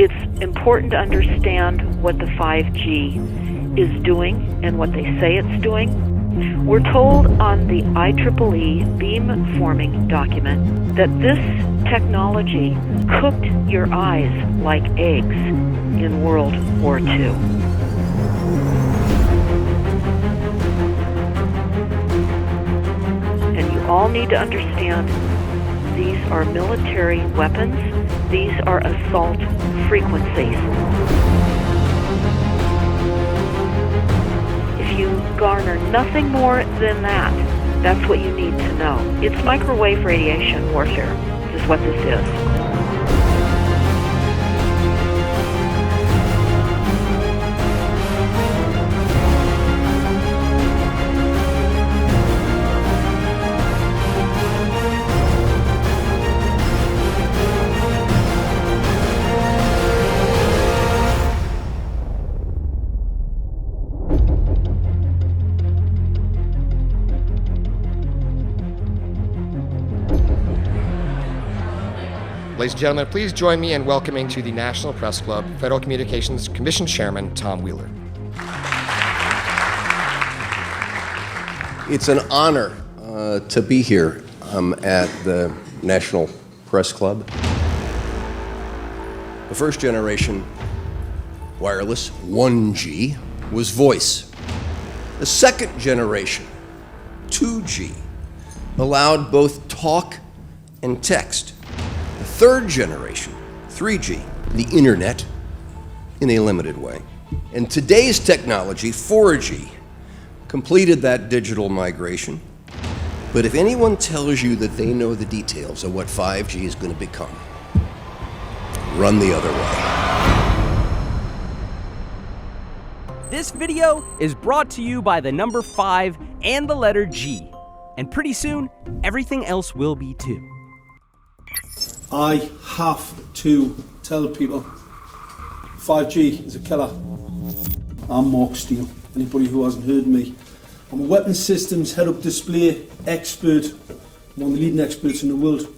It's important to understand what the 5G is doing and what they say it's doing. We're told on the IEEE beamforming document that this technology cooked your eyes like eggs in World War II. And you all need to understand these are military weapons. These are assault frequencies. If you garner nothing more than that, that's what you need to know. It's microwave radiation warfare, is what this is. Ladies and gentlemen, please join me in welcoming to the National Press Club Federal Communications Commission Chairman Tom Wheeler. It's an honor to be here at the National Press Club. The first generation wireless, 1G, was voice. The second generation, 2G, allowed both talk and text. The third generation, 3G, the internet, in a limited way. And today's technology, 4G, completed that digital migration. But if anyone tells you that they know the details of what 5G is going to become, run the other way. This video is brought to you by the number 5 and the letter G. And pretty soon, everything else will be too. I have to tell people 5G is a killer. I'm Mark Steele. Anybody who hasn't heard me, I'm a weapons systems head-up display expert, one of the leading experts in the world.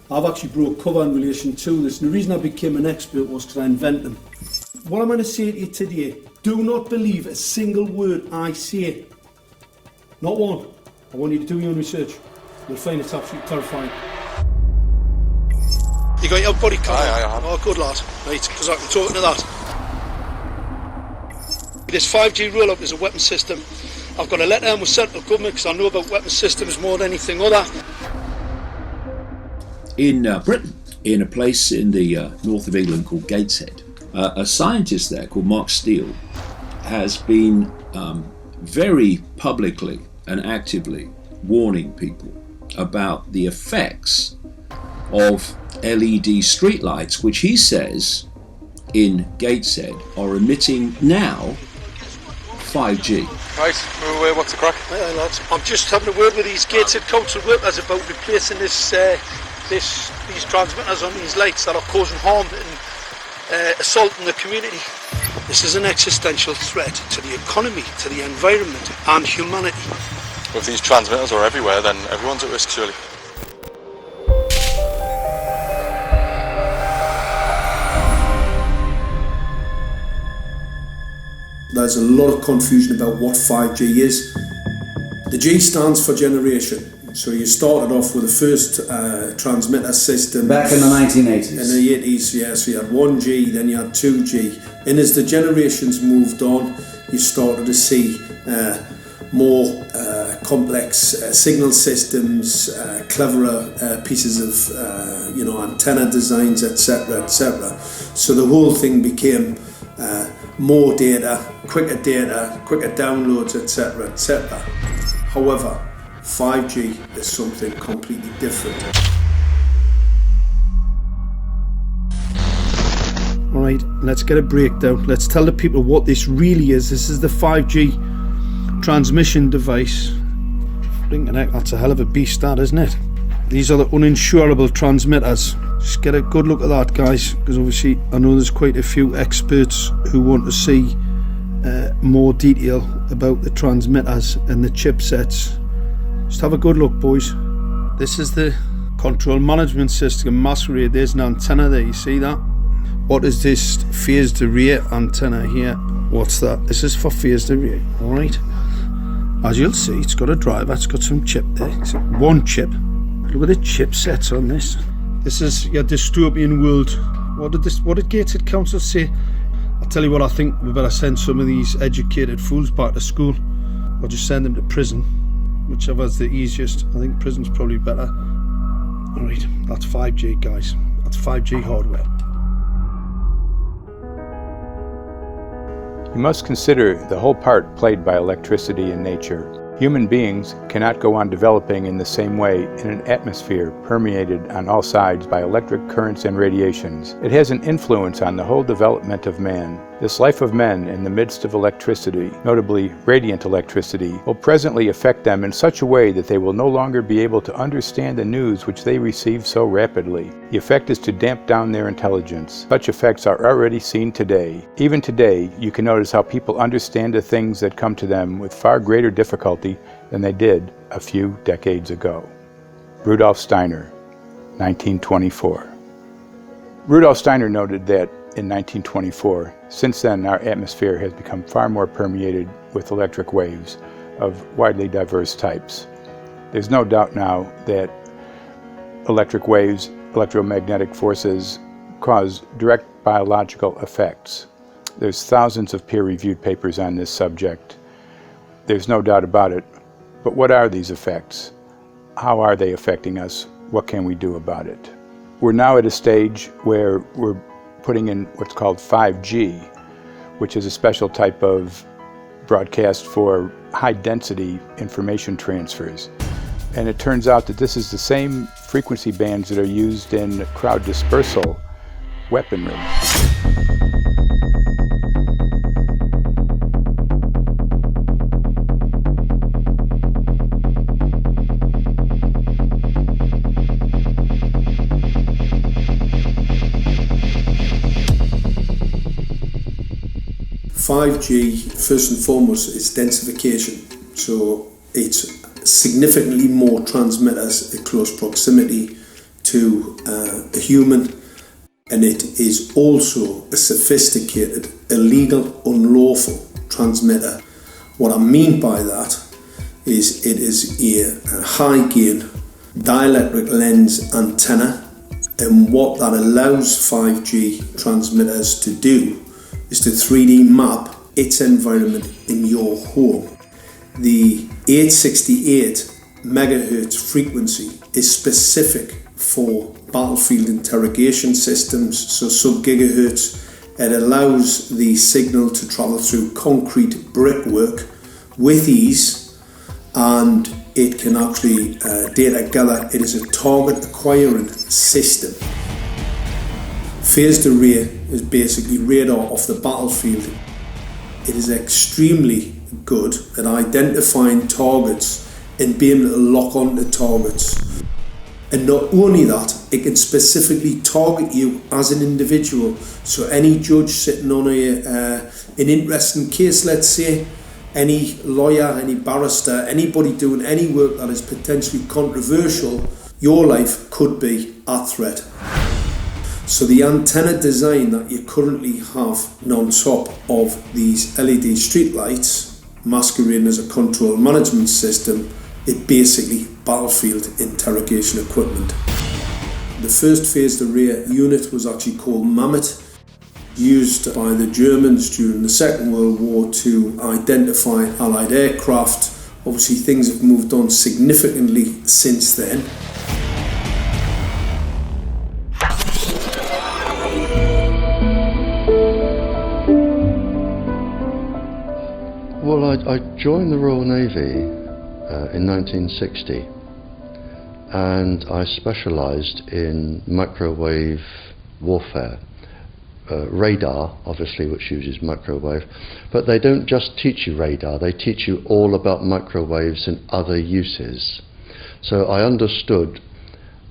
I've actually brought cover in relation to this, and the reason I became an expert was because I invented them. What I'm going to say to you today, do not believe a single word I say. Not one. I want you to do your own research. You'll find it's absolutely terrifying. You got your body cover? Aye. Oh, good lad. Right, because I can talk to that. This 5G roll-up is a weapon system. I've got a letter in with central government because I know about weapon systems more than anything other. In Britain, in a place in the north of England called Gateshead, a scientist there called Mark Steele has been very publicly and actively warning people about the effects of LED streetlights, which he says in Gateshead are emitting now 5G. Right, move away, what's the crack? Hey, lads. I'm just having a word with these Gateshead council workers about replacing these transmitters on these lights that are causing harm and assaulting the community. This is an existential threat to the economy, to the environment and humanity. Well, if these transmitters are everywhere, then everyone's at risk, surely. There's a lot of confusion about what 5G is. The G stands for generation. So you started off with the first transmitter system. Back in the 1980s. In the 80s, yeah. So you had 1G, then you had 2G. And as the generations moved on, you started to see more complex signal systems, cleverer pieces of antenna designs, etc., etc. So the whole thing became more data, quicker downloads, etc., etc. However, 5G is something completely different. Alright, let's get a breakdown. Let's tell the people what this really is. This is the 5G transmission device. Blinking heck, that's a hell of a beast, that, isn't it? These are the uninsurable transmitters. Just get a good look at that, guys, because obviously I know there's quite a few experts who want to see more detail about the transmitters and the chipsets. Just have a good look, boys. This is the control management system masquerade. There's an antenna there, you see that? What is this phased array antenna here? What's that? This is for phased array, alright? As you'll see, it's got a driver, it's got some chip there. It's one chip. Look at the chipsets on this. This is your dystopian world. What did Gateshead Council say? I'll tell you what, I think we better send some of these educated fools back to school, or just send them to prison. Whichever's the easiest. I think prison's probably better. Alright, that's 5G, guys. That's 5G hardware. You must consider the whole part played by electricity in nature. Human beings cannot go on developing in the same way in an atmosphere permeated on all sides by electric currents and radiations. It has an influence on the whole development of man. This life of men in the midst of electricity, notably radiant electricity, will presently affect them in such a way that they will no longer be able to understand the news which they receive so rapidly. The effect is to damp down their intelligence. Such effects are already seen today. Even today, you can notice how people understand the things that come to them with far greater difficulty than they did a few decades ago. Rudolf Steiner, 1924. Rudolf Steiner noted that in 1924, since then our atmosphere has become far more permeated with electric waves of widely diverse types. There's no doubt now that electric waves, electromagnetic forces, cause direct biological effects. There's thousands of peer-reviewed papers on this subject. There's no doubt about it. But what are these effects? How are they affecting us? What can we do about it? We're now at a stage where we're putting in what's called 5G, which is a special type of broadcast for high-density information transfers. And it turns out that this is the same frequency bands that are used in crowd dispersal weaponry. 5G, first and foremost, is densification. So it's significantly more transmitters at close proximity to a human, and it is also a sophisticated, illegal, unlawful transmitter. What I mean by that is it is a high gain dielectric lens antenna, and what that allows 5G transmitters to do is to 3D map its environment in your home. The 868 megahertz frequency is specific for battlefield interrogation systems, so sub-gigahertz. It allows the signal to travel through concrete brickwork with ease, and it can actually data gather. It is a target acquiring system. Phased array is basically radar off the battlefield. It is extremely good at identifying targets and being able to lock onto targets. And not only that, it can specifically target you as an individual. So any judge sitting on an interesting case, let's say, any lawyer, any barrister, anybody doing any work that is potentially controversial, your life could be at threat. So the antenna design that you currently have on top of these LED streetlights, masquerading as a control management system, is basically battlefield interrogation equipment. The first phased array unit was actually called Mammoth, used by the Germans during the Second World War to identify Allied aircraft. Obviously things have moved on significantly since then. Well, I joined the Royal Navy in 1960, and I specialised in microwave warfare. Radar, obviously, which uses microwave, but they don't just teach you radar, they teach you all about microwaves and other uses. So I understood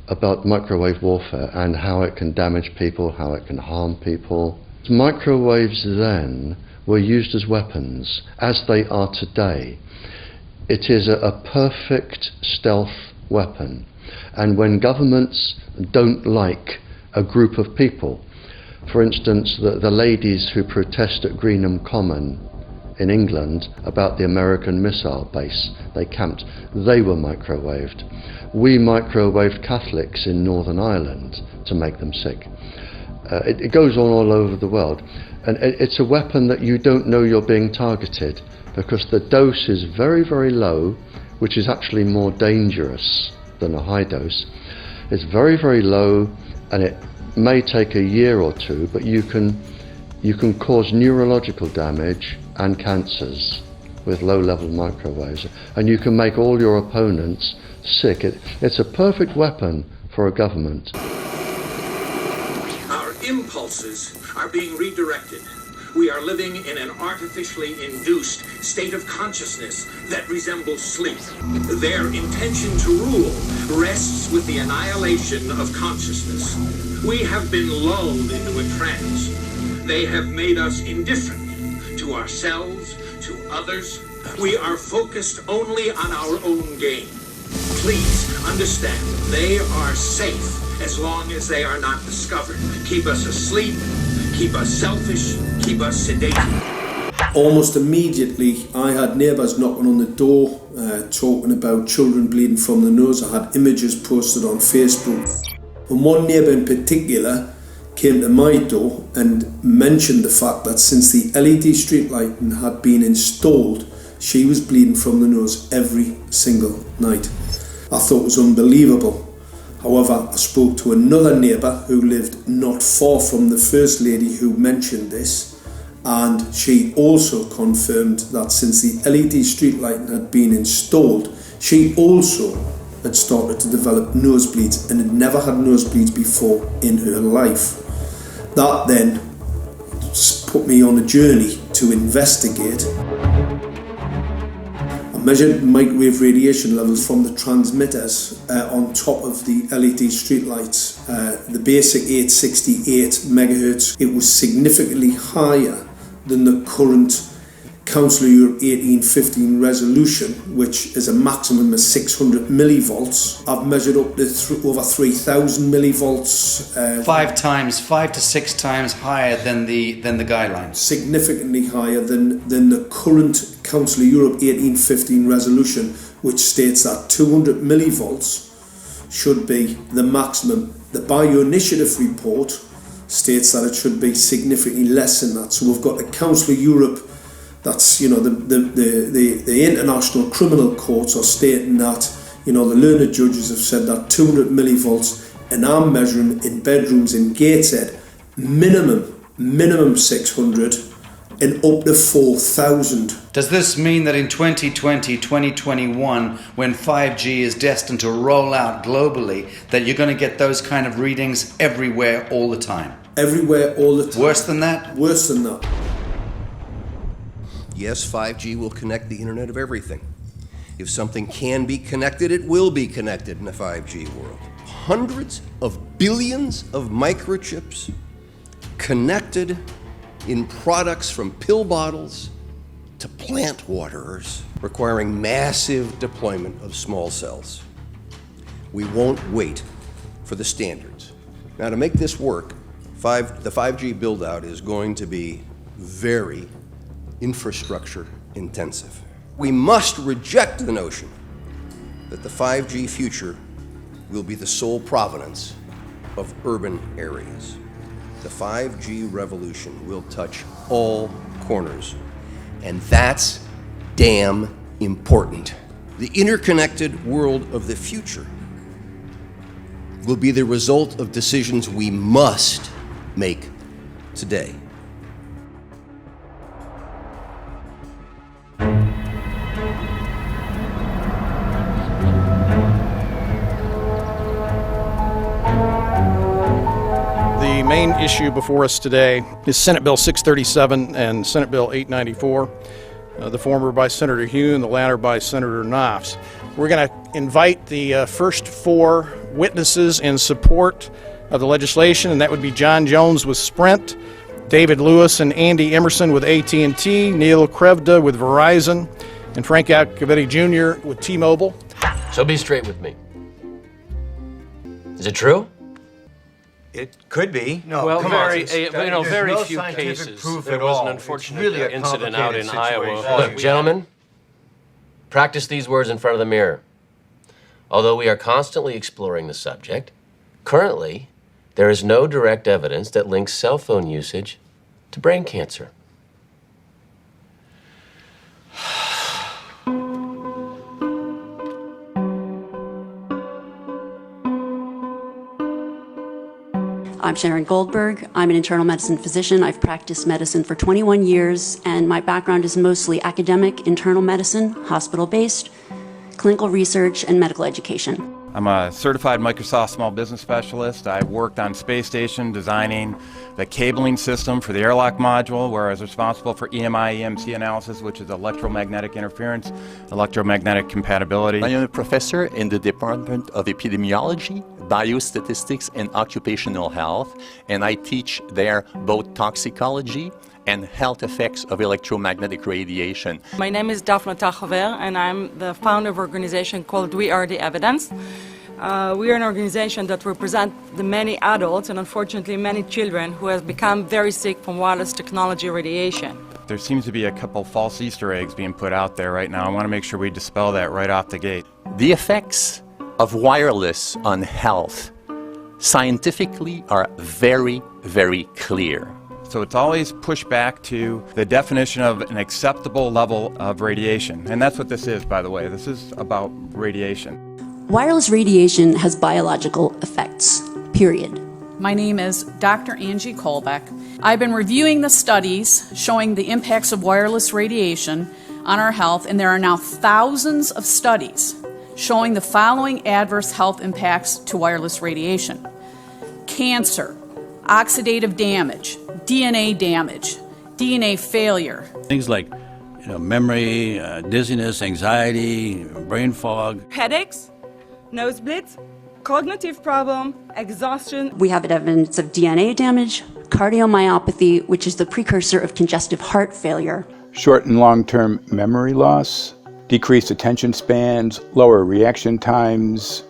about microwave warfare and how it can damage people, how it can harm people. Microwaves then were used as weapons, as they are today. It is a perfect stealth weapon, and when governments don't like a group of people, For instance, the ladies who protest at Greenham Common in England about the American missile base they camped, they were microwaved. We microwaved Catholics in Northern Ireland to make them sick. It goes on all over the world, and it's a weapon that you don't know you're being targeted because the dose is very, very low, which is actually more dangerous than a high dose. It's very, very low, and it may take a year or two, but you can cause neurological damage and cancers with low-level microwaves, and you can make all your opponents sick. It's a perfect weapon for a government. Our impulses are being redirected. We are living in an artificially induced state of consciousness that resembles sleep. Their intention to rule rests with the annihilation of consciousness. We have been lulled into a trance. They have made us indifferent to ourselves, to others. We are focused only on our own gain. Please understand, they are safe as long as they are not discovered. Keep us asleep, keep us selfish, keep us sedated. Almost immediately, I had neighbours knocking on the door, talking about children bleeding from the nose. I had images posted on Facebook. And one neighbour in particular came to my door and mentioned the fact that since the LED street lighting had been installed, she was bleeding from the nose every single night. I thought it was unbelievable. However, I spoke to another neighbour who lived not far from the first lady who mentioned this, and she also confirmed that since the LED street lighting had been installed, she also had started to develop nosebleeds and had never had nosebleeds before in her life. That then put me on a journey to investigate. I measured microwave radiation levels from the transmitters on top of the LED streetlights. The basic 868 megahertz, it was significantly higher than the current Council of Europe 1815 resolution, which is a maximum of 600 millivolts. I've measured up to over 3,000 millivolts. 5 to 6 times higher than the guidelines. Significantly higher than the current Council of Europe 1815 resolution, which states that 200 millivolts should be the maximum. The Bioinitiative report states that it should be significantly less than that. So we've got the Council of Europe. That's, the international criminal courts are stating that, the learned judges have said that 200 millivolts, and I'm measuring in bedrooms in Gateshead, minimum 600 and up to 4,000. Does this mean that in 2020, 2021, when 5G is destined to roll out globally, that you're going to get those kind of readings everywhere all the time? Everywhere all the time. Worse than that? Worse than that. Yes, 5G will connect the Internet of everything. If something can be connected, it will be connected in a 5G world. Hundreds of billions of microchips connected in products from pill bottles to plant waterers, requiring massive deployment of small cells. We won't wait for the standards. Now, to make this work, the 5G build-out is going to be very infrastructure intensive. We must reject the notion that the 5G future will be the sole provenance of urban areas. The 5G revolution will touch all corners, and that's damn important. The interconnected world of the future will be the result of decisions we must make today. The main issue before us today is Senate Bill 637 and Senate Bill 894, the former by Senator Hugh and the latter by Senator Knopf. We're going to invite the first four witnesses in support of the legislation, and that would be John Jones with Sprint, David Lewis and Andy Emerson with AT&T, Neil Krevda with Verizon, and Frank Alcavetti Jr. with T-Mobile. So be straight with me. Is it true? It could be. No, well, very few cases. There was an unfortunate incident out in Iowa. Look, gentlemen, practice these words in front of the mirror. Although we are constantly exploring the subject, currently, there is no direct evidence that links cell phone usage to brain cancer. I'm Sharon Goldberg. I'm an internal medicine physician. I've practiced medicine for 21 years, and my background is mostly academic, internal medicine, hospital-based, clinical research, and medical education. I'm a certified Microsoft small business specialist. I worked on space station designing the cabling system for the airlock module, where I was responsible for EMI, EMC analysis, which is electromagnetic interference, electromagnetic compatibility. I am a professor in the Department of Epidemiology, Biostatistics, and Occupational Health, and I teach there both toxicology and health effects of electromagnetic radiation. My name is Daphne Tachover, and I'm the founder of an organization called We Are the Evidence. We are an organization that represents the many adults and unfortunately many children who have become very sick from wireless technology radiation. There seems to be a couple false Easter eggs being put out there right now. I want to make sure we dispel that right off the gate. The effects of wireless on health scientifically are very, very clear. So it's always pushed back to the definition of an acceptable level of radiation. And that's what this is, by the way. This is about radiation. Wireless radiation has biological effects, period. My name is Dr. Angie Kolbeck. I've been reviewing the studies showing the impacts of wireless radiation on our health, and there are now thousands of studies showing the following adverse health impacts to wireless radiation: cancer, oxidative damage, DNA damage, DNA failure. Things like memory, dizziness, anxiety, brain fog. Headaches, nosebleeds, cognitive problem, exhaustion. We have evidence of DNA damage, cardiomyopathy, which is the precursor of congestive heart failure. Short and long-term memory loss, decreased attention spans, lower reaction times,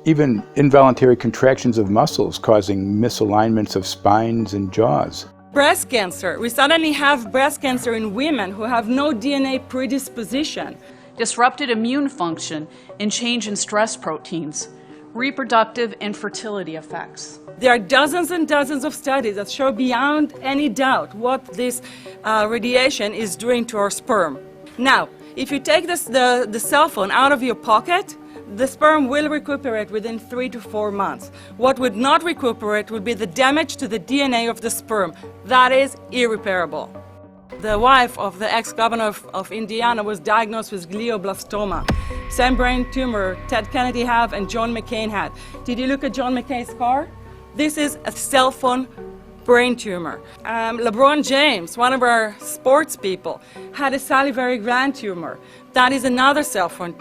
even involuntary contractions of muscles causing misalignments of spines and jaws. Breast cancer. We suddenly have breast cancer in women who have no DNA predisposition. Disrupted immune function and change in stress proteins, reproductive and fertility effects. There are dozens and dozens of studies that show beyond any doubt what this radiation is doing to our sperm. Now, if you take the cell phone out of your pocket, the sperm will recuperate within 3 to 4 months. What would not recuperate would be the damage to the DNA of the sperm. That is irreparable. The wife of the ex-governor of Indiana was diagnosed with glioblastoma. Same brain tumor Ted Kennedy had and John McCain had. Did you look at John McCain's car? This is a cell phone brain tumor. LeBron James, one of our sports people, had a salivary gland tumor. That is another cell phone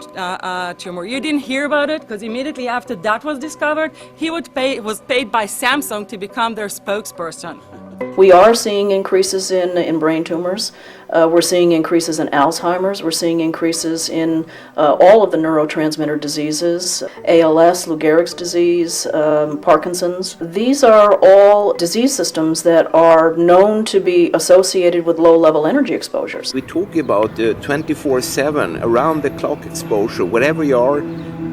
tumor. You didn't hear about it because immediately after that was discovered, he was paid by Samsung to become their spokesperson. We are seeing increases in brain tumors. We're seeing increases in Alzheimer's. We're seeing increases in all of the neurotransmitter diseases, ALS, Lou Gehrig's disease, Parkinson's. These are all disease systems that are known to be associated with low-level energy exposures. We talk about 24/7, around-the-clock exposure, wherever you are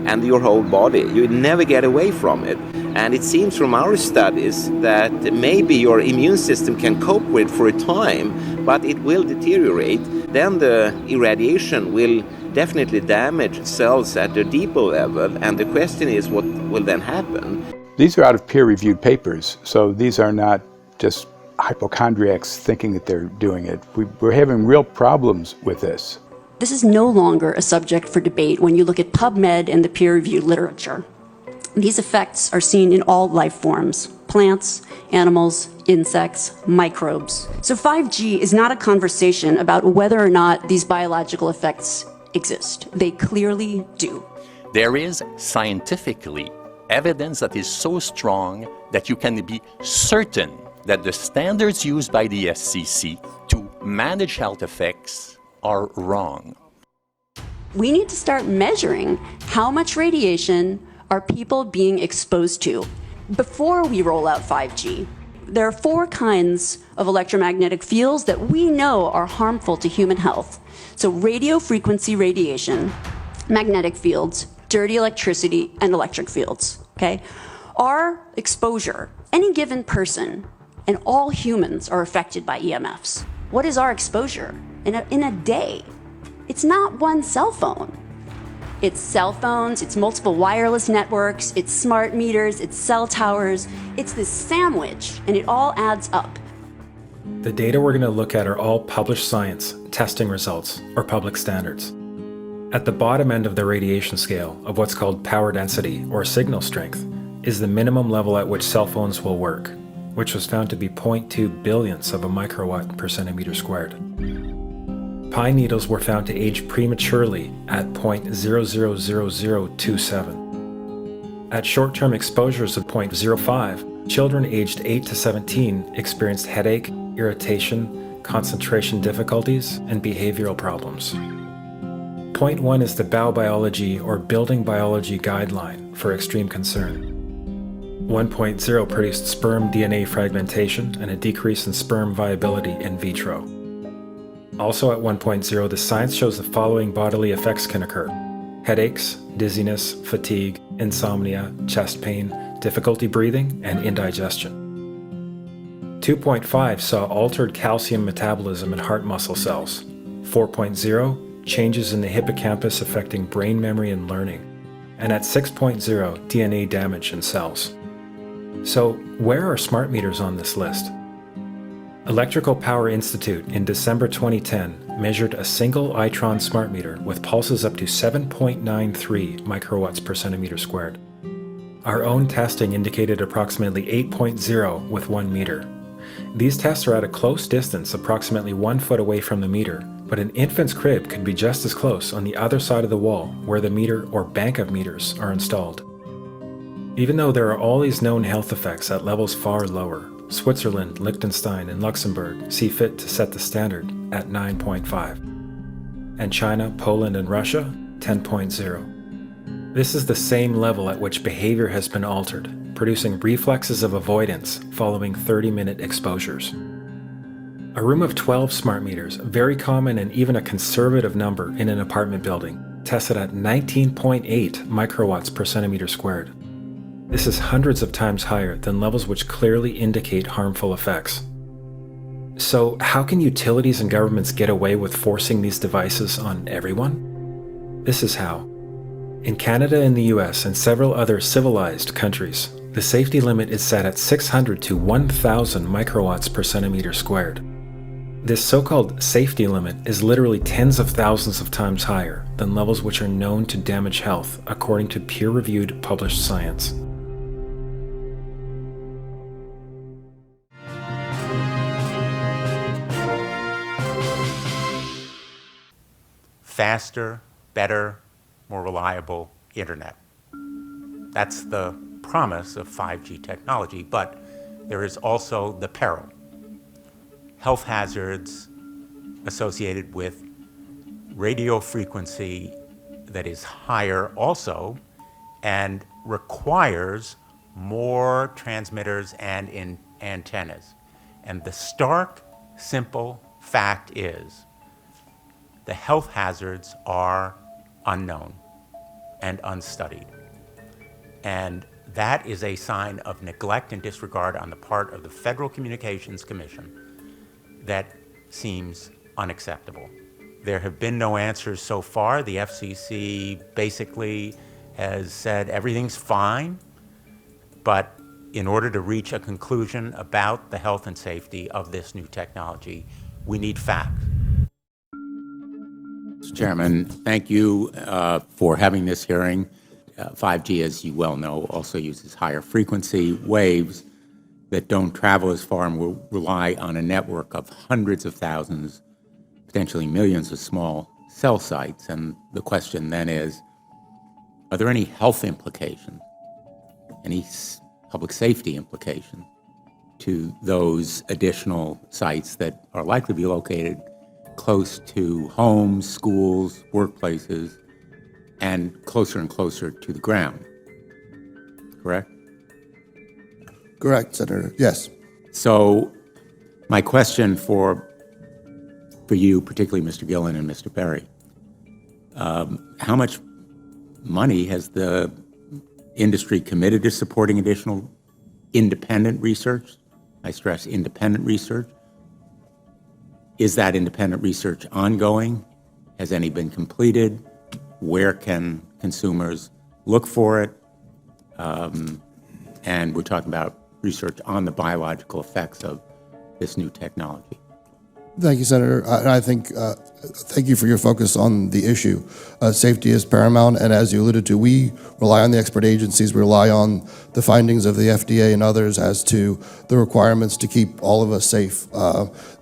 and your whole body. You never get away from it. And it seems from our studies that maybe your immune system can cope with for a time, but it will deteriorate. Then the irradiation will definitely damage cells at a deeper level, and the question is what will then happen? These are out of peer-reviewed papers, so these are not just hypochondriacs thinking that they're doing it. We're having real problems with this. This is no longer a subject for debate when you look at PubMed and the peer-reviewed literature. These effects are seen in all life forms: plants, animals, insects, microbes. So 5G is not a conversation about whether or not these biological effects exist. They clearly do. There is scientifically evidence that is so strong that you can be certain that the standards used by the FCC to manage health effects are wrong. We need to start measuring how much radiation are people being exposed to. before we roll out 5G, there are 4 kinds of electromagnetic fields that we know are harmful to human health. So radio frequency radiation, magnetic fields, dirty electricity, and electric fields, okay? Our exposure, any given person, and all humans are affected by EMFs. What is our exposure in a day? It's not one cell phone. It's cell phones, it's multiple wireless networks, it's smart meters, it's cell towers. It's this sandwich, and it all adds up. The data we're going to look at are all published science, testing results, or public standards. At the bottom end of the radiation scale of what's called power density, or signal strength, is the minimum level at which cell phones will work, which was found to be 0.2 billionths of a microwatt per centimeter squared. Pine needles were found to age prematurely at 0.000027. At short-term exposures of 0.05, children aged 8 to 17 experienced headache, irritation, concentration difficulties, and behavioral problems. 0.1 is the biobiology or building biology guideline for extreme concern. 1.0 produced sperm DNA fragmentation and a decrease in sperm viability in vitro. Also at 1.0, the science shows the following bodily effects can occur: headaches, dizziness, fatigue, insomnia, chest pain, difficulty breathing, and indigestion. 2.5 saw altered calcium metabolism in heart muscle cells. 4.0, changes in the hippocampus affecting brain memory and learning. And at 6.0, DNA damage in cells. So, where are smart meters on this list? Electrical Power Institute in December 2010 measured a single Itron smart meter with pulses up to 7.93 microwatts per centimeter squared. Our own testing indicated approximately 8.0 with 1 meter. These tests are at a close distance, approximately 1 foot away from the meter, but an infant's crib could be just as close on the other side of the wall where the meter or bank of meters are installed. Even though there are all these known health effects at levels far lower, Switzerland, Liechtenstein, and Luxembourg see fit to set the standard at 9.5. And China, Poland, and Russia, 10.0. This is the same level at which behavior has been altered, producing reflexes of avoidance following 30-minute exposures. A room of 12 smart meters, very common and even a conservative number in an apartment building, tested at 19.8 microwatts per centimeter squared. This is hundreds of times higher than levels which clearly indicate harmful effects. So, how can utilities and governments get away with forcing these devices on everyone? This is how. In Canada and the US and several other civilized countries, the safety limit is set at 600 to 1,000 microwatts per centimeter squared. This so-called safety limit is literally tens of thousands of times higher than levels which are known to damage health, according to peer-reviewed published science. Faster, better, more reliable internet. That's the promise of 5G technology, but there is also the peril. Health hazards associated with radio frequency that is higher also and requires more transmitters and antennas. And the stark, simple fact is the health hazards are unknown and unstudied. And that is a sign of neglect and disregard on the part of the Federal Communications Commission that seems unacceptable. There have been no answers so far. The FCC basically has said everything's fine, but in order to reach a conclusion about the health and safety of this new technology, we need facts. Mr. Chairman, thank you for having this hearing. 5G, as you well know, also uses higher frequency waves that don't travel as far and will rely on a network of hundreds of thousands, potentially millions of small cell sites. And the question then is, are there any health implications, any public safety implications to those additional sites that are likely to be located close to homes, schools, workplaces, and closer to the ground, correct? Correct, Senator. Yes. So my question for you, particularly Mr. Gillen and Mr. Perry, how much money has the industry committed to supporting additional independent research? I stress independent research. Is that independent research ongoing? Has any been completed? Where can consumers look for it? And we're talking about research on the biological effects of this new technology. Thank you, Senator. I think, thank you for your focus on the issue. Safety is paramount, and as you alluded to, we rely on the expert agencies, we rely on the findings of the FDA and others as to the requirements to keep all of us safe.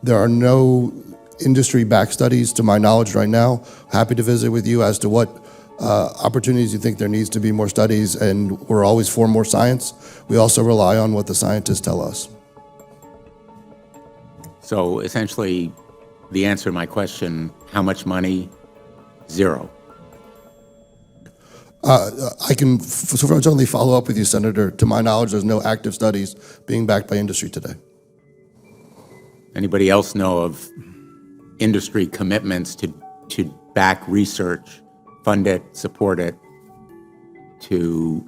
There are no industry-backed studies, to my knowledge right now. Happy to visit with you as to what opportunities you think there needs to be more studies, and we're always for more science. We also rely on what the scientists tell us. So essentially, the answer to my question, how much money? Zero. I can certainly follow up with you, Senator. To my knowledge, there's no active studies being backed by industry today. Anybody else know of industry commitments to back research, fund it, support it, to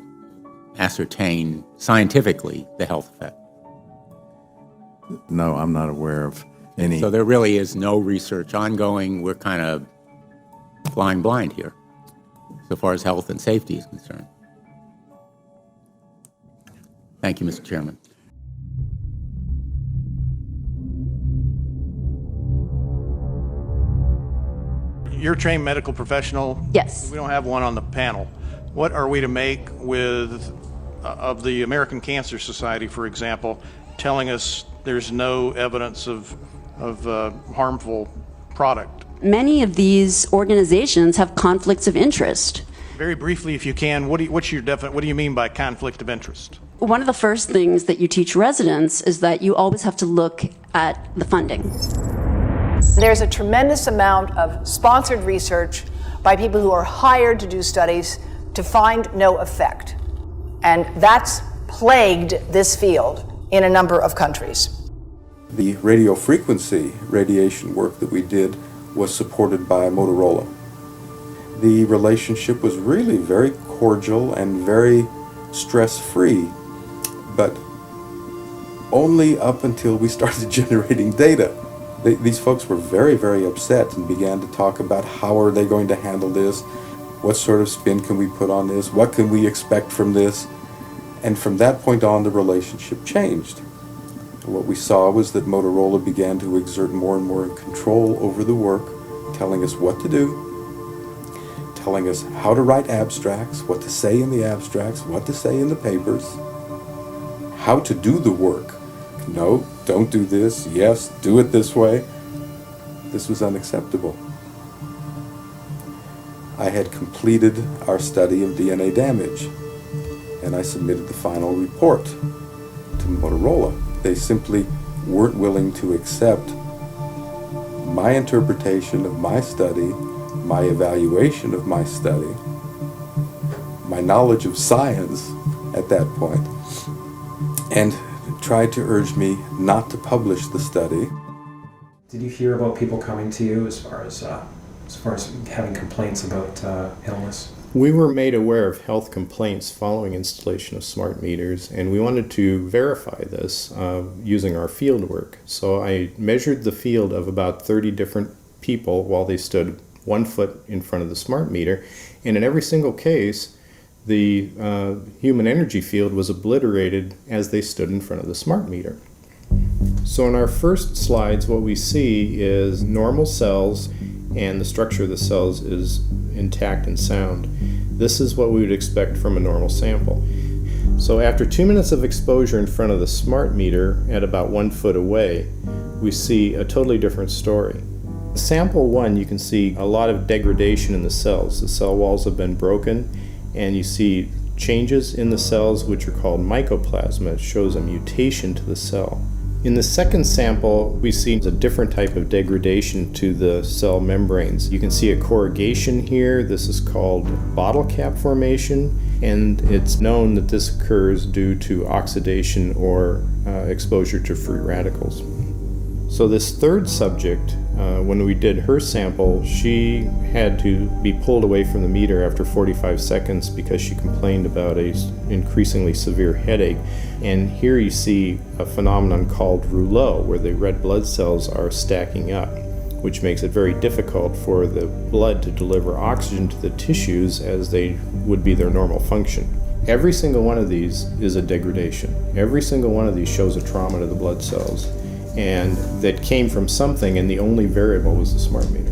ascertain scientifically the health effect? No, I'm not aware of any. So there really is no research ongoing. We're kind of flying blind here, so far as health and safety is concerned. Thank you, Mr. Chairman. You're a trained medical professional. Yes. We don't have one on the panel. What are we to make of the American Cancer Society, for example, telling us there's no evidence of harmful product? Many of these organizations have conflicts of interest. Very briefly, if you can, what do you mean by conflict of interest? One of the first things that you teach residents is that you always have to look at the funding. There's a tremendous amount of sponsored research by people who are hired to do studies to find no effect. And that's plagued this field in a number of countries. The radio frequency radiation work that we did was supported by Motorola. The relationship was really very cordial and very stress-free, but only up until we started generating data. These folks were very, very upset and began to talk about how are they going to handle this, what sort of spin can we put on this, what can we expect from this, and from that point on the relationship changed. What we saw was that Motorola began to exert more and more control over the work, telling us what to do, telling us how to write abstracts, what to say in the abstracts, what to say in the papers, how to do the work. No, don't do this. Yes, do it this way. This was unacceptable. I had completed our study of DNA damage, and I submitted the final report to Motorola. They simply weren't willing to accept my interpretation of my study, my evaluation of my study, my knowledge of science at that point, and tried to urge me not to publish the study. Did you hear about people coming to you as far as having complaints about illness? We were made aware of health complaints following installation of smart meters, and we wanted to verify this using our field work. So I measured the field of about 30 different people while they stood 1 foot in front of the smart meter, and in every single case, the human energy field was obliterated as they stood in front of the smart meter. So in our first slides, what we see is normal cells, and the structure of the cells is intact and sound. This is what we would expect from a normal sample. So after 2 minutes of exposure in front of the smart meter at about 1 foot away, we see a totally different story. Sample 1, you can see a lot of degradation in the cells. The cell walls have been broken, and you see changes in the cells which are called mycoplasma. It shows a mutation to the cell. In the second sample, we see a different type of degradation to the cell membranes. You can see a corrugation here. This is called bottle cap formation, and it's known that this occurs due to oxidation or exposure to free radicals. So this third subject, when we did her sample, she had to be pulled away from the meter after 45 seconds because she complained about an increasingly severe headache. And here you see a phenomenon called rouleau, where the red blood cells are stacking up, which makes it very difficult for the blood to deliver oxygen to the tissues as they would be their normal function. Every single one of these is a degradation. Every single one of these shows a trauma to the blood cells, and that came from something, and the only variable was the smart meter.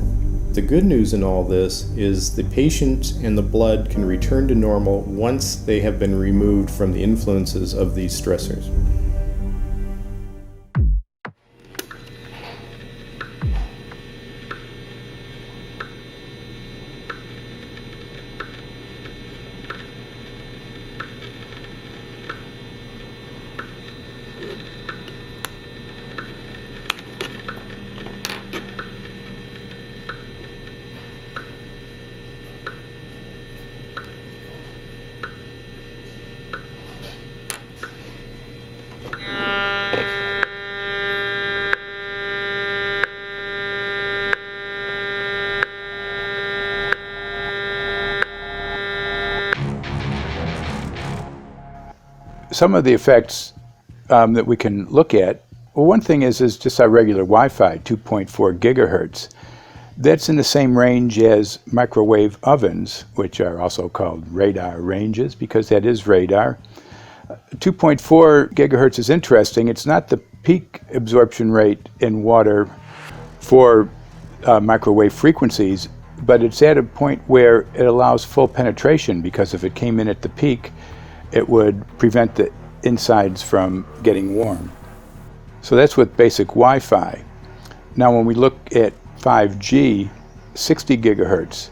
The good news in all this is the patient and the blood can return to normal once they have been removed from the influences of these stressors. Some of the effects that we can look at, well, one thing is just our regular Wi-Fi, 2.4 gigahertz. That's in the same range as microwave ovens, which are also called radar ranges, because that is radar. 2.4 gigahertz is interesting. It's not the peak absorption rate in water for microwave frequencies, but it's at a point where it allows full penetration, because if it came in at the peak, it would prevent the insides from getting warm. So that's with basic Wi-Fi. Now when we look at 5G, 60 gigahertz,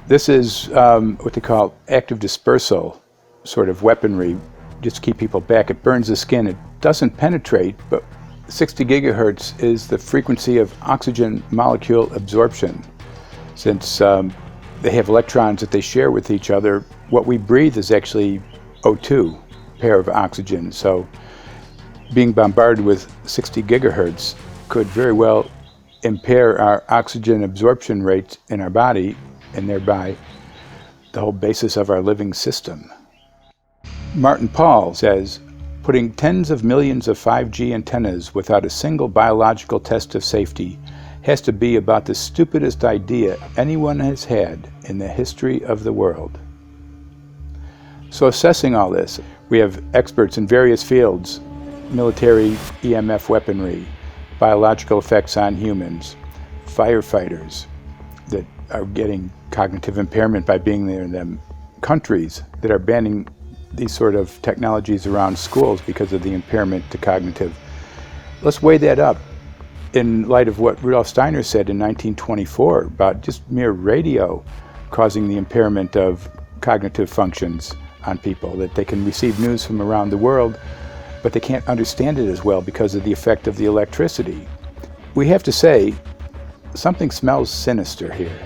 this is what they call active dispersal sort of weaponry, just to keep people back. It burns the skin, it doesn't penetrate, but 60 gigahertz is the frequency of oxygen molecule absorption. Since they have electrons that they share with each other, what we breathe is actually O2, pair of oxygen. So being bombarded with 60 gigahertz could very well impair our oxygen absorption rates in our body, and thereby the whole basis of our living system. Martin Pall says, putting tens of millions of 5G antennas without a single biological test of safety has to be about the stupidest idea anyone has had in the history of the world. So assessing all this, we have experts in various fields: military EMF weaponry, biological effects on humans, firefighters that are getting cognitive impairment by being there in them, countries that are banning these sort of technologies around schools because of the impairment to cognitive. Let's weigh that up in light of what Rudolf Steiner said in 1924 about just mere radio causing the impairment of cognitive functions on people, that they can receive news from around the world, but they can't understand it as well because of the effect of the electricity. We have to say, something smells sinister here.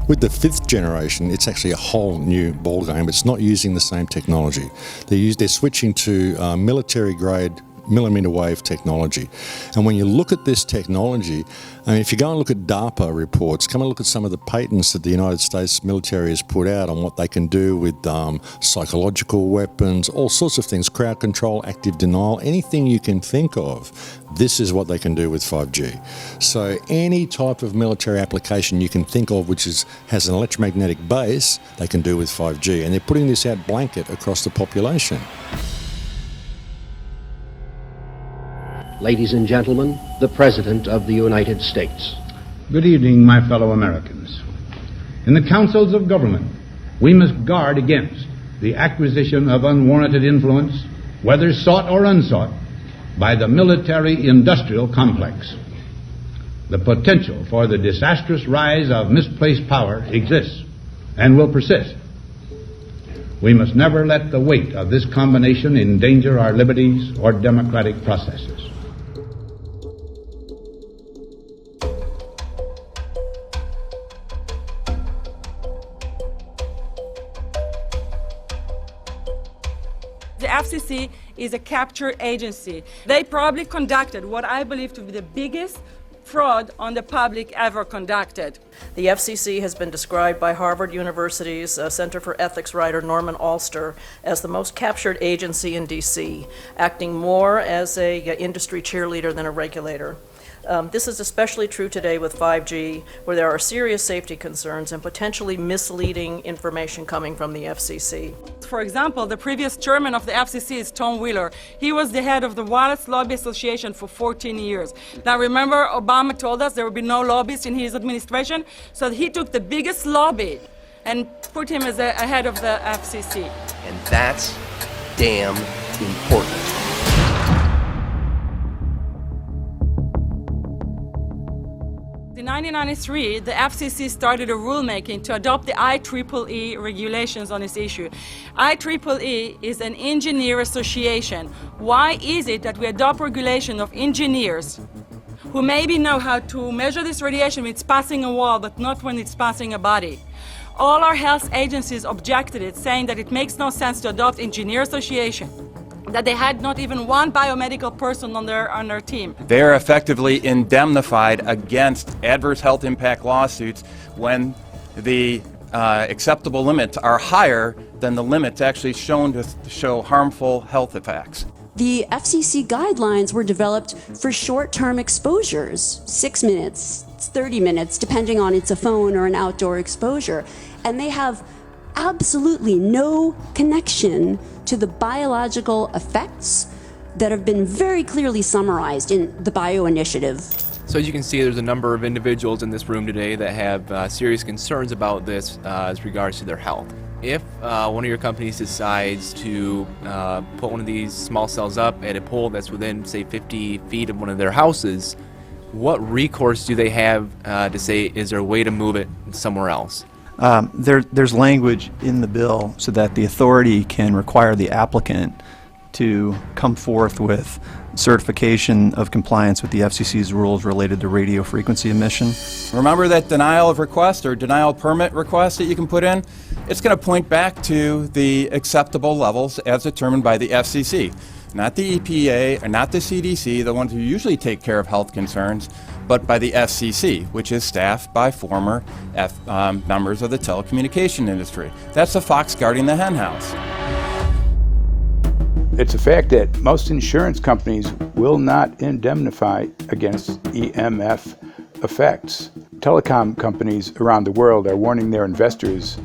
With the 5th generation, it's actually a whole new ballgame. It's not using the same technology. They're switching to military-grade millimeter wave technology. And when you look at this technology, I mean, if you go and look at DARPA reports, come and look at some of the patents that the United States military has put out on what they can do with psychological weapons, all sorts of things, crowd control, active denial, anything you can think of, this is what they can do with 5G. So any type of military application you can think of which has an electromagnetic base, they can do with 5G. And they're putting this out blanket across the population. Ladies and gentlemen, the President of the United States. Good evening, my fellow Americans. In the councils of government, we must guard against the acquisition of unwarranted influence, whether sought or unsought, by the military-industrial complex. The potential for the disastrous rise of misplaced power exists and will persist. We must never let the weight of this combination endanger our liberties or democratic processes. The FCC is a capture agency. They probably conducted what I believe to be the biggest fraud on the public ever conducted. The FCC has been described by Harvard University's Center for Ethics writer Norman Alster as the most captured agency in D.C., acting more as an industry cheerleader than a regulator. This is especially true today with 5G, where there are serious safety concerns and potentially misleading information coming from the FCC. For example, the previous chairman of the FCC is Tom Wheeler. He was the head of the Wireless Lobby Association for 14 years. Now remember, Obama told us there would be no lobbyists in his administration, so he took the biggest lobby and put him as a head of the FCC. And that's damn important. In 1993, the FCC started a rulemaking to adopt the IEEE regulations on this issue. IEEE is an engineer association. Why is it that we adopt regulation of engineers who maybe know how to measure this radiation when it's passing a wall, but not when it's passing a body? All our health agencies objected it, saying that it makes no sense to adopt engineer association, that they had not even one biomedical person on their team. They are effectively indemnified against adverse health impact lawsuits when the acceptable limits are higher than the limits actually shown to show harmful health effects. The FCC guidelines were developed for short-term exposures, 6 minutes, 30 minutes, depending on it's a phone or an outdoor exposure. And they have absolutely no connection to the biological effects that have been very clearly summarized in the Bio Initiative. So as you can see, there's a number of individuals in this room today that have serious concerns about this as regards to their health. If one of your companies decides to put one of these small cells up at a pole that's within, say, 50 feet of one of their houses, what recourse do they have to say, is there a way to move it somewhere else? There's language in the bill so that the authority can require the applicant to come forth with certification of compliance with the FCC's rules related to radio frequency emission. Remember that denial of request or denial of permit request that you can put in? It's going to point back to the acceptable levels as determined by the FCC, not the EPA or not the CDC, the ones who usually take care of health concerns, but by the FCC, which is staffed by former members of the telecommunication industry. That's the fox guarding the henhouse. It's a fact that most insurance companies will not indemnify against EMF effects. Telecom companies around the world are warning their investors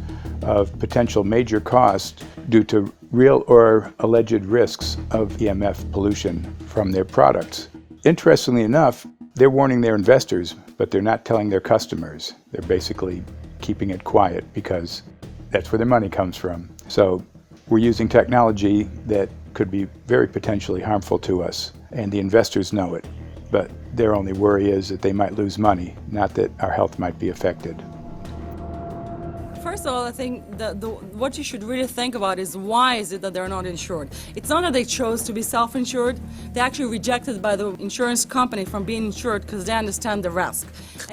of potential major costs due to real or alleged risks of EMF pollution from their products. Interestingly enough, they're warning their investors, but they're not telling their customers. They're basically keeping it quiet because that's where their money comes from. So we're using technology that could be very potentially harmful to us, and the investors know it. But their only worry is that they might lose money, not that our health might be affected. First of all, I think what you should really think about is why is it that they're not insured? It's not that they chose to be self-insured. They actually rejected by the insurance company from being insured because they understand the risk.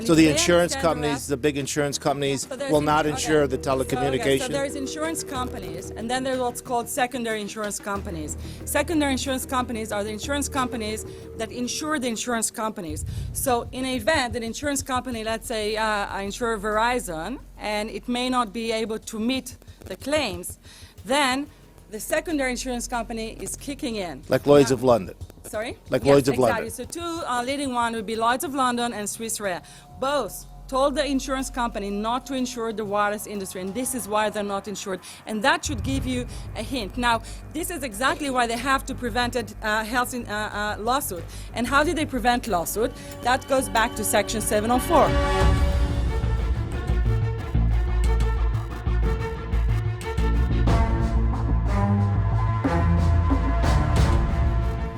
So the insurance companies, the big insurance companies, will not insure the telecommunications? So there's insurance companies, and then there's what's called secondary insurance companies. Secondary insurance companies are the insurance companies that insure the insurance companies. So in an event, an insurance company, let's say I insure Verizon, and it may not be able to meet the claims, then the secondary insurance company is kicking in. Like Lloyd's of London? Sorry? Like yes, Lloyd's of exactly. London? So two leading ones would be Lloyd's of London and Swiss Re. Both told the insurance company not to insure the wireless industry, and this is why they're not insured. And that should give you a hint. Now, this is exactly why they have to prevent a health lawsuit. And how do they prevent lawsuit? That goes back to Section 704.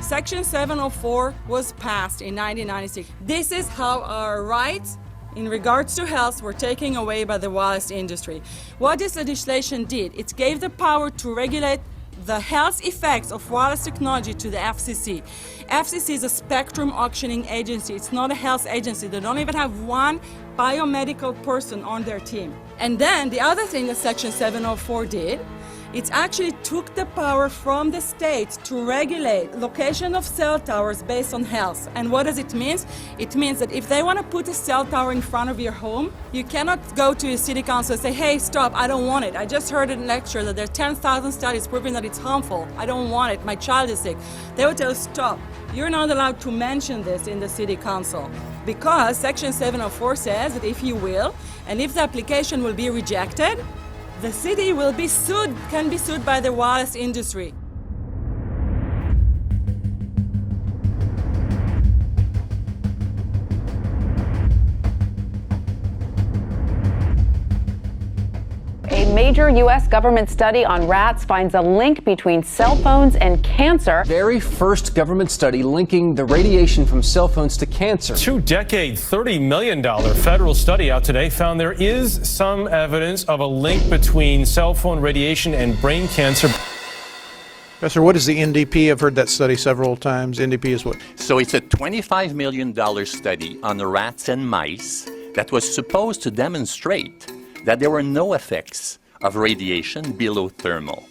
Section 704 was passed in 1996. This is how our rights in regards to health were taken away by the wireless industry. What this legislation did, it gave the power to regulate the health effects of wireless technology to the FCC. FCC is a spectrum auctioning agency. It's not a health agency. They don't even have one biomedical person on their team. And then the other thing that Section 704 did, it actually took the power from the states to regulate location of cell towers based on health. And what does it mean? It means that if they want to put a cell tower in front of your home, you cannot go to your city council and say, hey, stop, I don't want it. I just heard in a lecture that there are 10,000 studies proving that it's harmful. I don't want it. My child is sick. They will tell you, stop. You're not allowed to mention this in the city council because Section 704 says that if you will, and if the application will be rejected, the city will be sued, can be sued by the wireless industry. A major U.S. government study on rats finds a link between cell phones and cancer. Very first government study linking the radiation from cell phones to cancer. Two-decade, $30 million federal study out today found there is some evidence of a link between cell phone radiation and brain cancer. Professor, what is the NDP? I've heard that study several times. NDP is what? So it's a $25 million study on rats and mice that was supposed to demonstrate that there were no effects of radiation below thermal.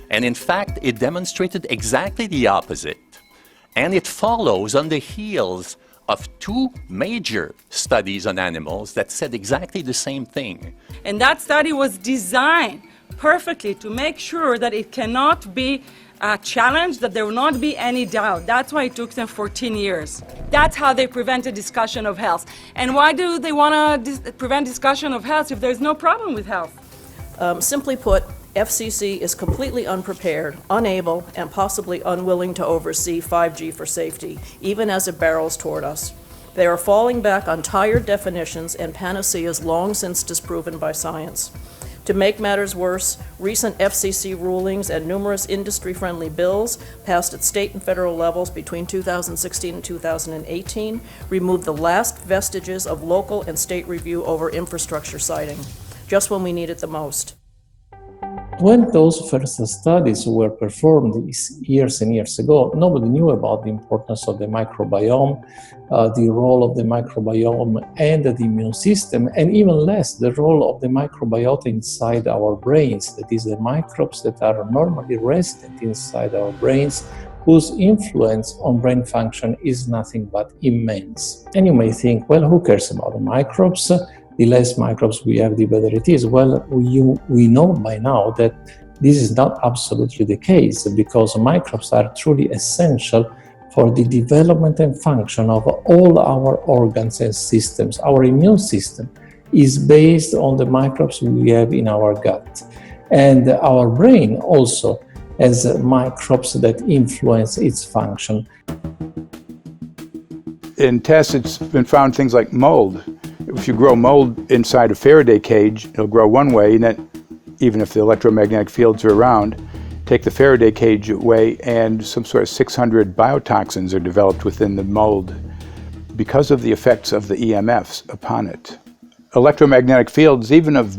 And in fact, it demonstrated exactly the opposite. And it follows on the heels of two major studies on animals that said exactly the same thing. And that study was designed perfectly to make sure that it cannot be challenged, that there will not be any doubt. That's why it took them 14 years. That's how they prevented discussion of health. And why do they want to prevent discussion of health if there's no problem with health? Simply put, FCC is completely unprepared, unable, and possibly unwilling to oversee 5G for safety, even as it barrels toward us. They are falling back on tired definitions and panaceas long since disproven by science. To make matters worse, recent FCC rulings and numerous industry-friendly bills passed at state and federal levels between 2016 and 2018 removed the last vestiges of local and state review over infrastructure siting, just when we need it the most. When those first studies were performed years and years ago, nobody knew about the importance of the microbiome, the role of the microbiome and the immune system, and even less the role of the microbiota inside our brains, that is, the microbes that are normally resident inside our brains, whose influence on brain function is nothing but immense. And you may think, well, who cares about the microbes? The less microbes we have, the better it is. Well, we know by now that this is not absolutely the case, because microbes are truly essential for the development and function of all our organs and systems. Our immune system is based on the microbes we have in our gut. And our brain also has microbes that influence its function. In tests, it's been found things like mold. If you grow mold inside a Faraday cage, it'll grow one way, and then even if the electromagnetic fields are around, take the Faraday cage away and some sort of 600 biotoxins are developed within the mold because of the effects of the EMFs upon it. Electromagnetic fields, even of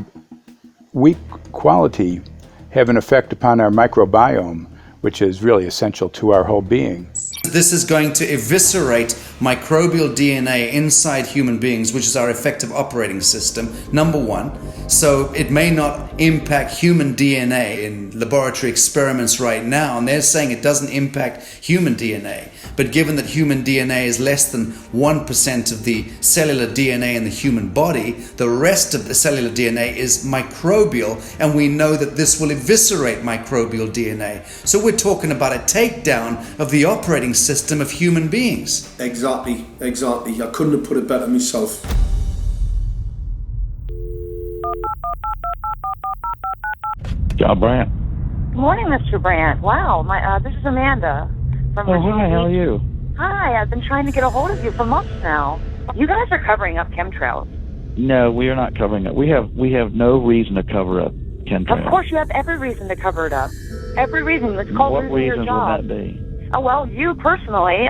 weak quality, have an effect upon our microbiome, which is really essential to our whole being. This is going to eviscerate microbial DNA inside human beings, which is our effective operating system, number one. So it may not impact human DNA in laboratory experiments right now, and they're saying it doesn't impact human DNA. But given that human DNA is less than 1% of the cellular DNA in the human body, the rest of the cellular DNA is microbial, and we know that this will eviscerate microbial DNA. So we're talking about a takedown of the operating system of human beings. Exactly. I couldn't have put it better myself. John Brandt. Good morning, Mr. Brandt. Wow, this is Amanda from Virginia hi, how are you? Hi, I've been trying to get a hold of you for months now. You guys are covering up chemtrails. No, we are not covering it. We have no reason to cover up chemtrails. Of course, you have every reason to cover it up. Every reason. It's called What losing your reasons job. would that be? Oh, well, you personally,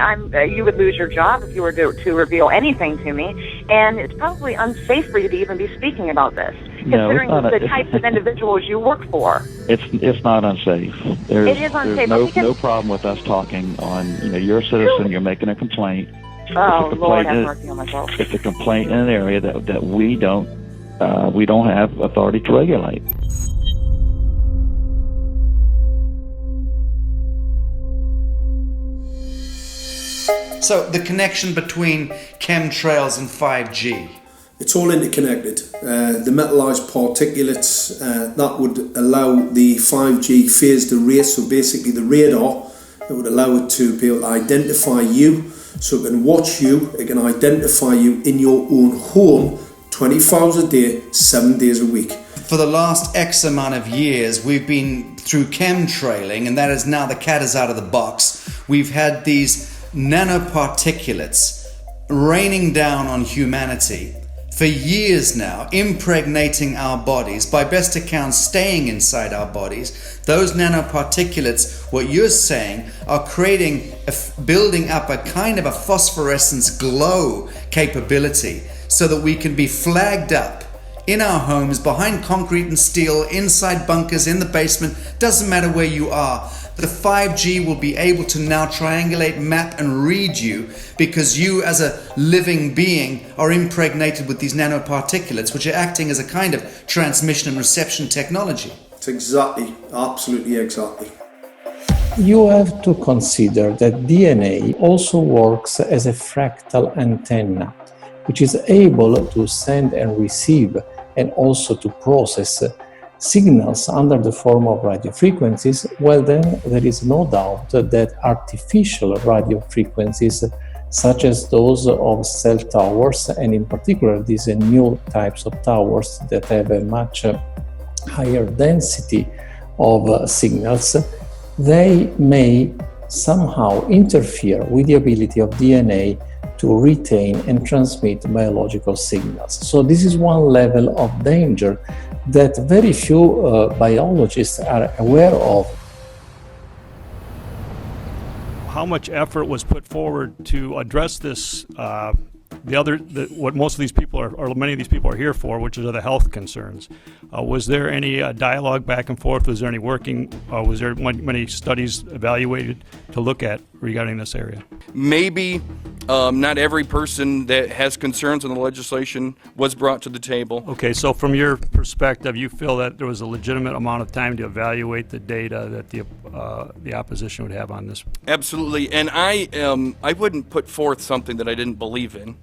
you would lose your job if you were to reveal anything to me, and it's probably unsafe for you to even be speaking about this, No, considering it's not the types of individuals you work for. It's not unsafe. It is unsafe. There's no problem with us talking on, you're a citizen, you're making a complaint. Oh, Lord have mercy on my soul. It's a complaint in an area that we don't have authority to regulate. So the connection between chemtrails and 5G. It's all interconnected. The metallized particulates that would allow the 5G phased array, so basically the radar that would allow it to be able to identify you, so it can watch you, it can identify you in your own home 24 hours a day, 7 days a week. For the last X amount of years, we've been through chemtrailing, and that is now the cat is out of the box. We've had these nanoparticulates raining down on humanity for years now, impregnating our bodies, by best account staying inside our bodies. Those nanoparticulates, what you're saying, are building up a kind of a phosphorescence glow capability so that we can be flagged up in our homes, behind concrete and steel, inside bunkers, in the basement, doesn't matter where you are. The 5G will be able to now triangulate, map and read you, because you as a living being are impregnated with these nanoparticulates, which are acting as a kind of transmission and reception technology. It's exactly, absolutely exactly. You have to consider that DNA also works as a fractal antenna, which is able to send and receive and also to process signals under the form of radio frequencies. Well, then there is no doubt that artificial radio frequencies, such as those of cell towers, and in particular these new types of towers that have a much higher density of signals, they may somehow interfere with the ability of DNA to retain and transmit biological signals. So this is one level of danger that very few biologists are aware of. How much effort was put forward to address this, what most of these people are, or many of these people are here for, which are the health concerns? Was there any dialogue back and forth? Was there any working, was there many studies evaluated to look at regarding this area? Maybe not every person that has concerns on the legislation was brought to the table. Okay, so from your perspective, you feel that there was a legitimate amount of time to evaluate the data that the opposition would have on this? Absolutely, and I wouldn't put forth something that I didn't believe in.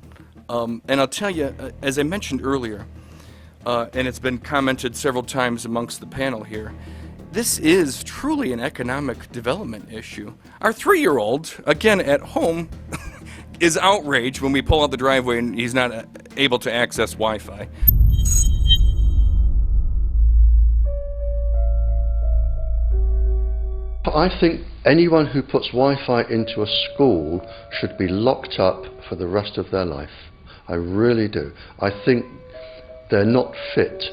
And I'll tell you, as I mentioned earlier, and it's been commented several times amongst the panel here, this is truly an economic development issue. Our 3-year-old, again at home, is outraged when we pull out the driveway and he's not able to access Wi-Fi. I think anyone who puts Wi-Fi into a school should be locked up for the rest of their life. I really do. I think they're not fit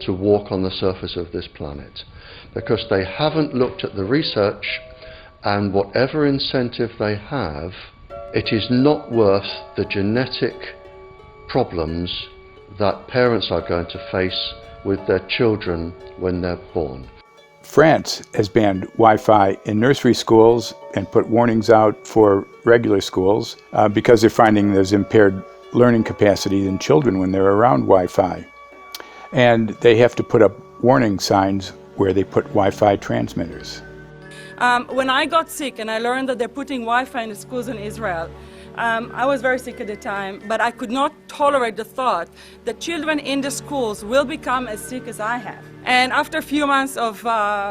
to walk on the surface of this planet because they haven't looked at the research, and whatever incentive they have, it is not worth the genetic problems that parents are going to face with their children when they're born. France has banned Wi-Fi in nursery schools and put warnings out for regular schools because they're finding there's impaired learning capacity in children when they're around Wi-Fi. And they have to put up warning signs where they put Wi-Fi transmitters. When I got sick and I learned that they're putting Wi-Fi in the schools in Israel, I was very sick at the time, but I could not tolerate the thought that children in the schools will become as sick as I have. And after a few months of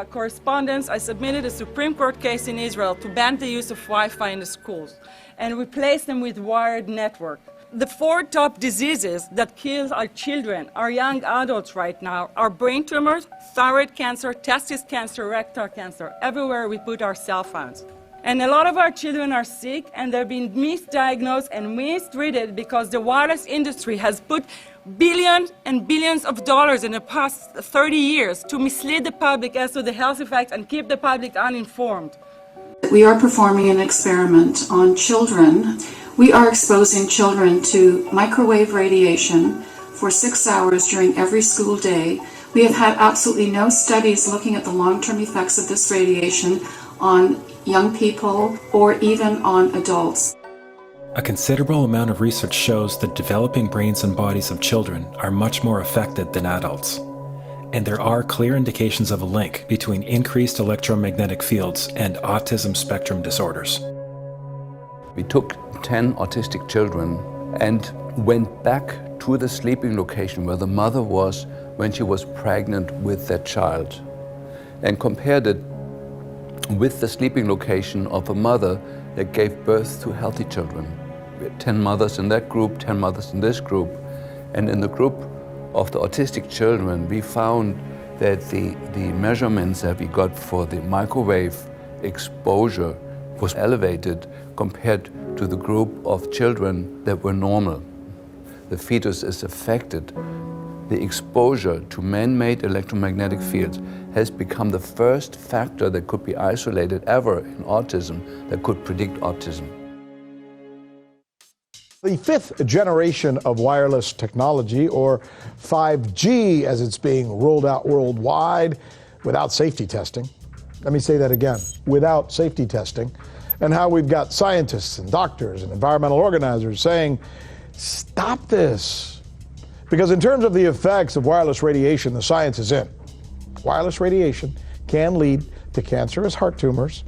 correspondence, I submitted a Supreme Court case in Israel to ban the use of Wi-Fi in the schools and replace them with wired network. The 4 top diseases that kill our children, our young adults right now, are brain tumors, thyroid cancer, testis cancer, rectal cancer, everywhere we put our cell phones. And a lot of our children are sick and they're being misdiagnosed and mistreated because the wireless industry has put billions and billions of dollars in the past 30 years to mislead the public as to the health effects and keep the public uninformed. We are performing an experiment on children. We are exposing children to microwave radiation for 6 hours during every school day. We have had absolutely no studies looking at the long-term effects of this radiation on young people or even on adults. A considerable amount of research shows that developing brains and bodies of children are much more affected than adults. And there are clear indications of a link between increased electromagnetic fields and autism spectrum disorders. We took 10 autistic children and went back to the sleeping location where the mother was when she was pregnant with that child and compared it with the sleeping location of a mother that gave birth to healthy children. We had 10 mothers in that group, 10 mothers in this group, and in the group of the autistic children, we found that the measurements that we got for the microwave exposure was elevated compared to the group of children that were normal. The fetus is affected. The exposure to man-made electromagnetic fields has become the first factor that could be isolated ever in autism that could predict autism. The fifth generation of wireless technology, or 5G as it's being rolled out worldwide without safety testing. Let me say that again, without safety testing. And how we've got scientists and doctors and environmental organizers saying, stop this. Because in terms of the effects of wireless radiation, the science is in. Wireless radiation can lead to cancerous heart tumors,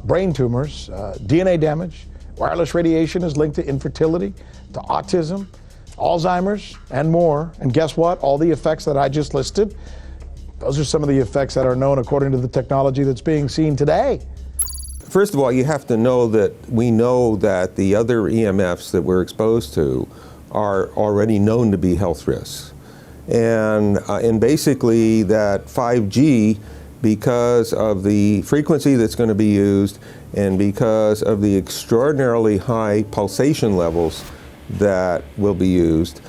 brain tumors, DNA damage. Wireless radiation is linked to infertility, to autism, Alzheimer's, and more. And guess what? All the effects that I just listed, those are some of the effects that are known according to the technology that's being seen today. First of all, you have to know that we know that the other EMFs that we're exposed to are already known to be health risks. And basically that 5G, because of the frequency that's going to be used and because of the extraordinarily high pulsation levels that will be used,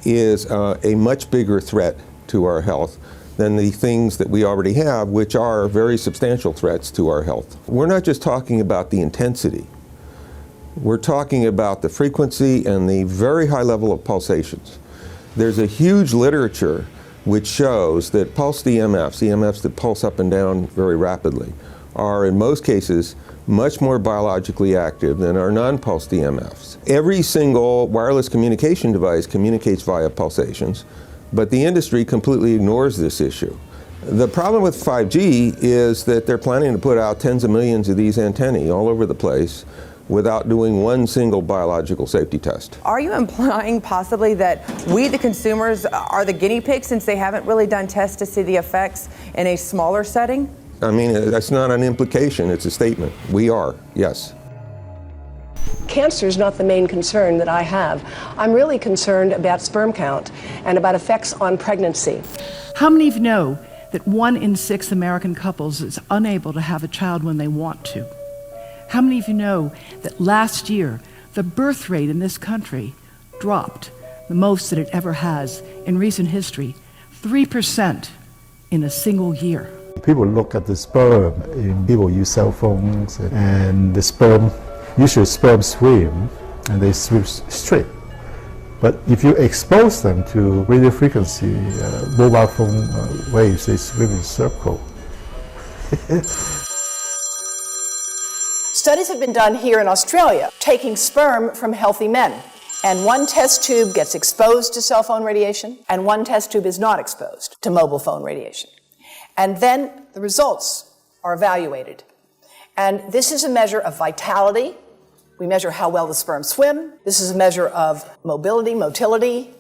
is a much bigger threat to our health than the things that we already have, which are very substantial threats to our health. We're not just talking about the intensity. We're talking about the frequency and the very high level of pulsations. There's a huge literature which shows that pulsed EMFs, EMFs that pulse up and down very rapidly, are in most cases much more biologically active than our non-pulsed EMFs. Every single wireless communication device communicates via pulsations, but the industry completely ignores this issue. The problem with 5G is that they're planning to put out tens of millions of these antennae all over the place without doing one single biological safety test. Are you implying possibly that we, the consumers, are the guinea pigs since they haven't really done tests to see the effects in a smaller setting? I mean, that's not an implication, it's a statement. We are, yes. Cancer is not the main concern that I have. I'm really concerned about sperm count and about effects on pregnancy. How many of you know that 1 in 6 American couples is unable to have a child when they want to? How many of you know that last year the birth rate in this country dropped the most that it ever has in recent history, 3% in a single year? People look at the sperm, and people use cell phones, and the sperm, usually sperm swim, and they swim straight. But if you expose them to radio frequency, mobile phone waves, they swim in circle. Studies have been done here in Australia, taking sperm from healthy men. And one test tube gets exposed to cell phone radiation, and one test tube is not exposed to mobile phone radiation. And then the results are evaluated. And this is a measure of vitality. We measure how well the sperm swim. This is a measure of motility.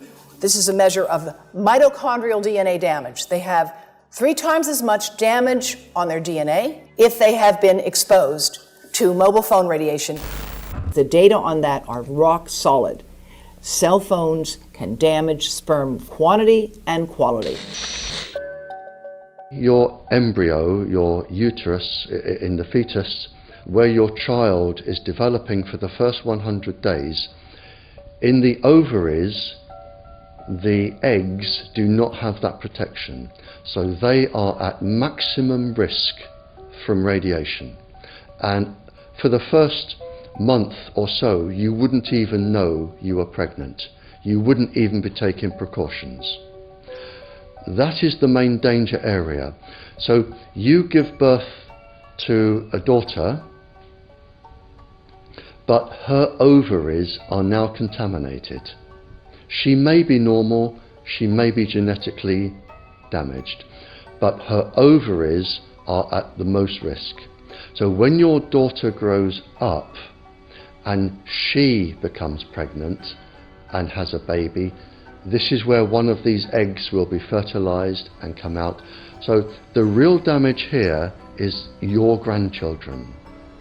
This is a measure of mitochondrial DNA damage. They have 3 times as much damage on their DNA if they have been exposed to mobile phone radiation. The data on that are rock solid. Cell phones can damage sperm quantity and quality. Your embryo, your uterus in the fetus, where your child is developing for the first 100 days, in the ovaries, the eggs do not have that protection. So they are at maximum risk from radiation. And for the first month or so, you wouldn't even know you were pregnant. You wouldn't even be taking precautions. That is the main danger area. So you give birth to a daughter, but her ovaries are now contaminated. She may be normal, she may be genetically damaged, but her ovaries are at the most risk. So when your daughter grows up and she becomes pregnant and has a baby, this is where one of these eggs will be fertilized and come out. So the real damage here is your grandchildren.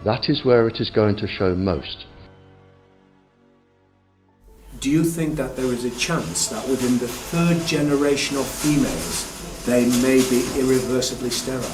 That is where it is going to show most. Do you think that there is a chance that within the third generation of females, they may be irreversibly sterile?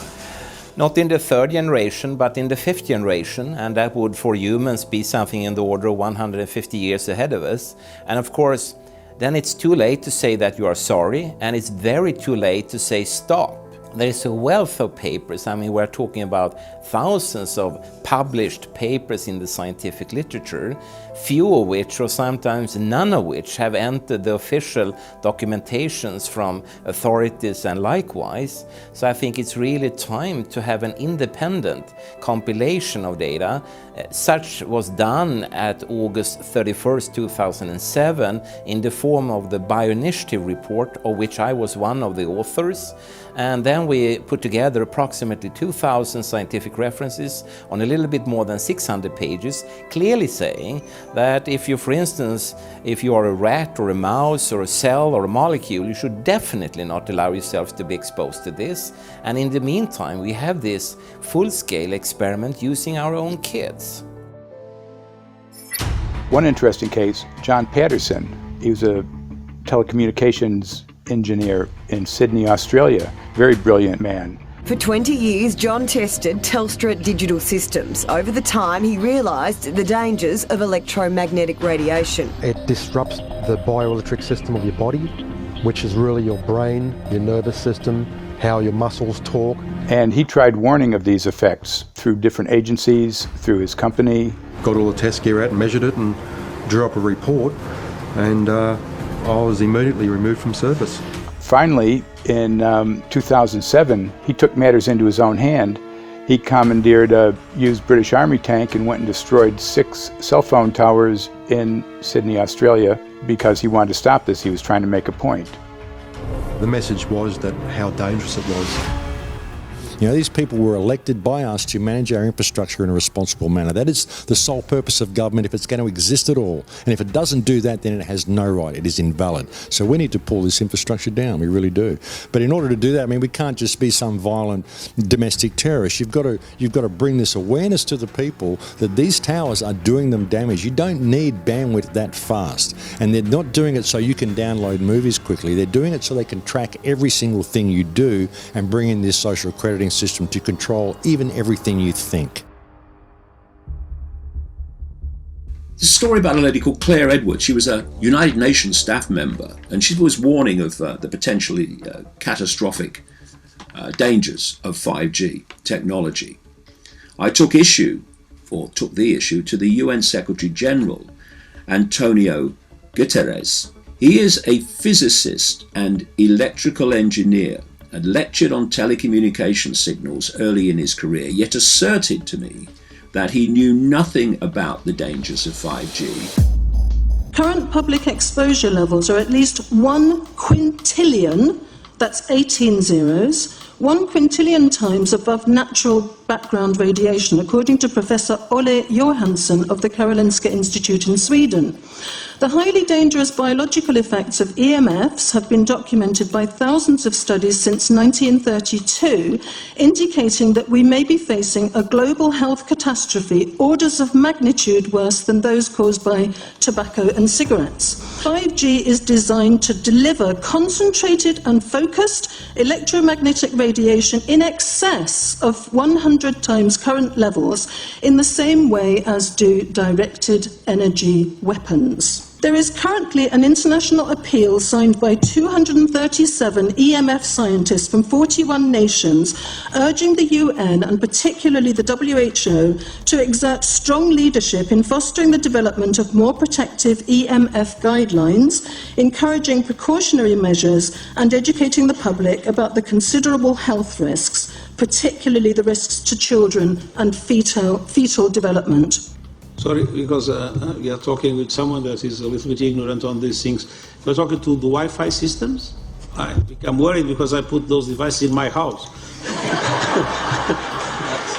Not in the third generation, but in the fifth generation, and that would for humans be something in the order of 150 years ahead of us. And of course, then it's too late to say that you are sorry, and it's very too late to say stop. There is a wealth of papers. I mean, we're talking about thousands of published papers in the scientific literature, few of which, or sometimes none of which, have entered the official documentations from authorities and likewise. So I think it's really time to have an independent compilation of data. Such was done at August 31st, 2007 in the form of the Bioinitiative report, of which I was one of the authors. And then we put together approximately 2,000 scientific references on a little bit more than 600 pages, clearly saying that if you, for instance, if you are a rat or a mouse or a cell or a molecule, you should definitely not allow yourself to be exposed to this. And in the meantime, we have this full-scale experiment using our own kids. One interesting case, John Patterson, he was a telecommunications engineer in Sydney, Australia. Very brilliant man. For 20 years, John tested Telstra digital systems. Over the time, he realised the dangers of electromagnetic radiation. It disrupts the bioelectric system of your body, which is really your brain, your nervous system, how your muscles talk. And he tried warning of these effects through different agencies, through his company. Got all the test gear out and measured it and drew up a report, and I was immediately removed from service. Finally, in 2007, he took matters into his own hand. He commandeered a used British Army tank and went and destroyed 6 cell phone towers in Sydney, Australia, because he wanted to stop this. He was trying to make a point. The message was that how dangerous it was. You know, these people were elected by us to manage our infrastructure in a responsible manner. That is the sole purpose of government if it's going to exist at all. And if it doesn't do that, then it has no right. It is invalid. So we need to pull this infrastructure down. We really do. But in order to do that, I mean, we can't just be some violent domestic terrorist. You've got to bring this awareness to the people that these towers are doing them damage. You don't need bandwidth that fast. And they're not doing it so you can download movies quickly. They're doing it so they can track every single thing you do and bring in this social crediting system to control even everything you think. There's a story about a lady called Claire Edwards. She was a United Nations staff member, and she was warning of the potentially catastrophic dangers of 5G technology. I took the issue to the UN Secretary General, Antonio Guterres. He is a physicist and electrical engineer, and lectured on telecommunication signals early in his career, yet asserted to me that he knew nothing about the dangers of 5G. Current public exposure levels are at least 1 quintillion, that's 18 zeros, 1 quintillion times above natural background radiation, according to Professor Olle Johansson of the Karolinska Institute in Sweden. The highly dangerous biological effects of EMFs have been documented by thousands of studies since 1932, indicating that we may be facing a global health catastrophe orders of magnitude worse than those caused by tobacco and cigarettes. 5G is designed to deliver concentrated and focused electromagnetic radiation in excess of 100 times current levels in the same way as do directed energy weapons. There is currently an international appeal signed by 237 EMF scientists from 41 nations urging the UN and particularly the WHO to exert strong leadership in fostering the development of more protective EMF guidelines, encouraging precautionary measures and educating the public about the considerable health risks, particularly the risks to children and fetal development. Sorry, because we are talking with someone that is a little bit ignorant on these things. You're talking to the Wi-Fi systems? I become worried because I put those devices in my house.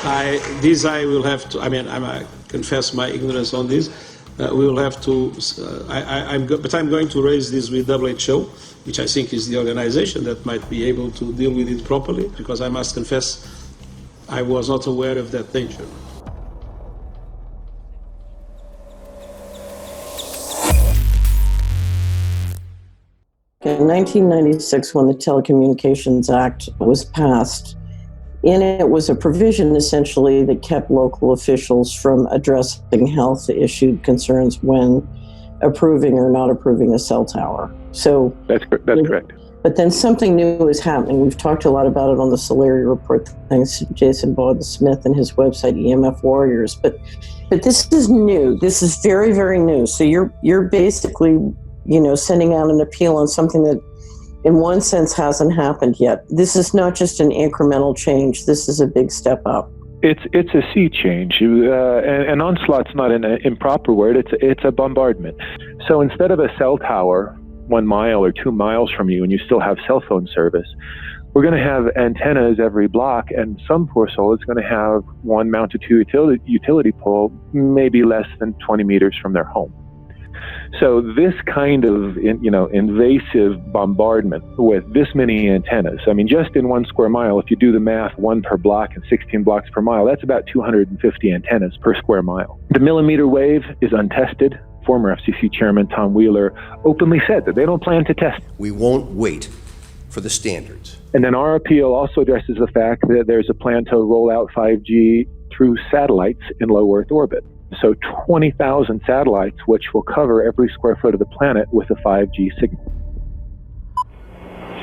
I will have to, I confess my ignorance on this. We will have to, but I'm going to raise this with WHO, which I think is the organization that might be able to deal with it properly, because I must confess I was not aware of that danger. In 1996, when the Telecommunications Act was passed, in it was a provision essentially that kept local officials from addressing health issue concerns when approving or not approving a cell tower. So that's correct. But then something new is happening. We've talked a lot about it on the Solari report, thanks to Jason Bowden-Smith and his website, EMF Warriors. But this is new. This is very, very new. So you're basically, sending out an appeal on something that in one sense hasn't happened yet. This is not just an incremental change. This is a big step up. It's a sea change. An onslaught's not an improper word. It's a bombardment. So instead of a cell tower 1 mile or 2 miles from you and you still have cell phone service, we're going to have antennas every block, and some poor soul is going to have one mounted to a utility pole maybe less than 20 meters from their home. So this kind of, invasive bombardment with this many antennas, just in 1 square mile, if you do the math, 1 per block and 16 blocks per mile, that's about 250 antennas per square mile. The millimeter wave is untested. Former FCC Chairman Tom Wheeler openly said that they don't plan to test. We won't wait for the standards. And then our appeal also addresses the fact that there's a plan to roll out 5G through satellites in low Earth orbit. So 20,000 satellites, which will cover every square foot of the planet with a 5G signal.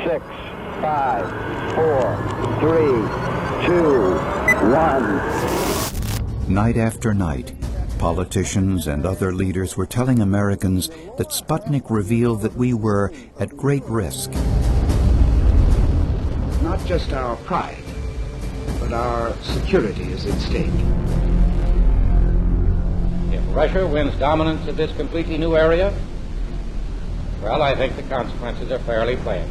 6, 5, 4, 3, 2, 1. Night after night, politicians and other leaders were telling Americans that Sputnik revealed that we were at great risk. Not just our pride, but our security is at stake. If Russia wins dominance of this completely new area, well, I think the consequences are fairly plain.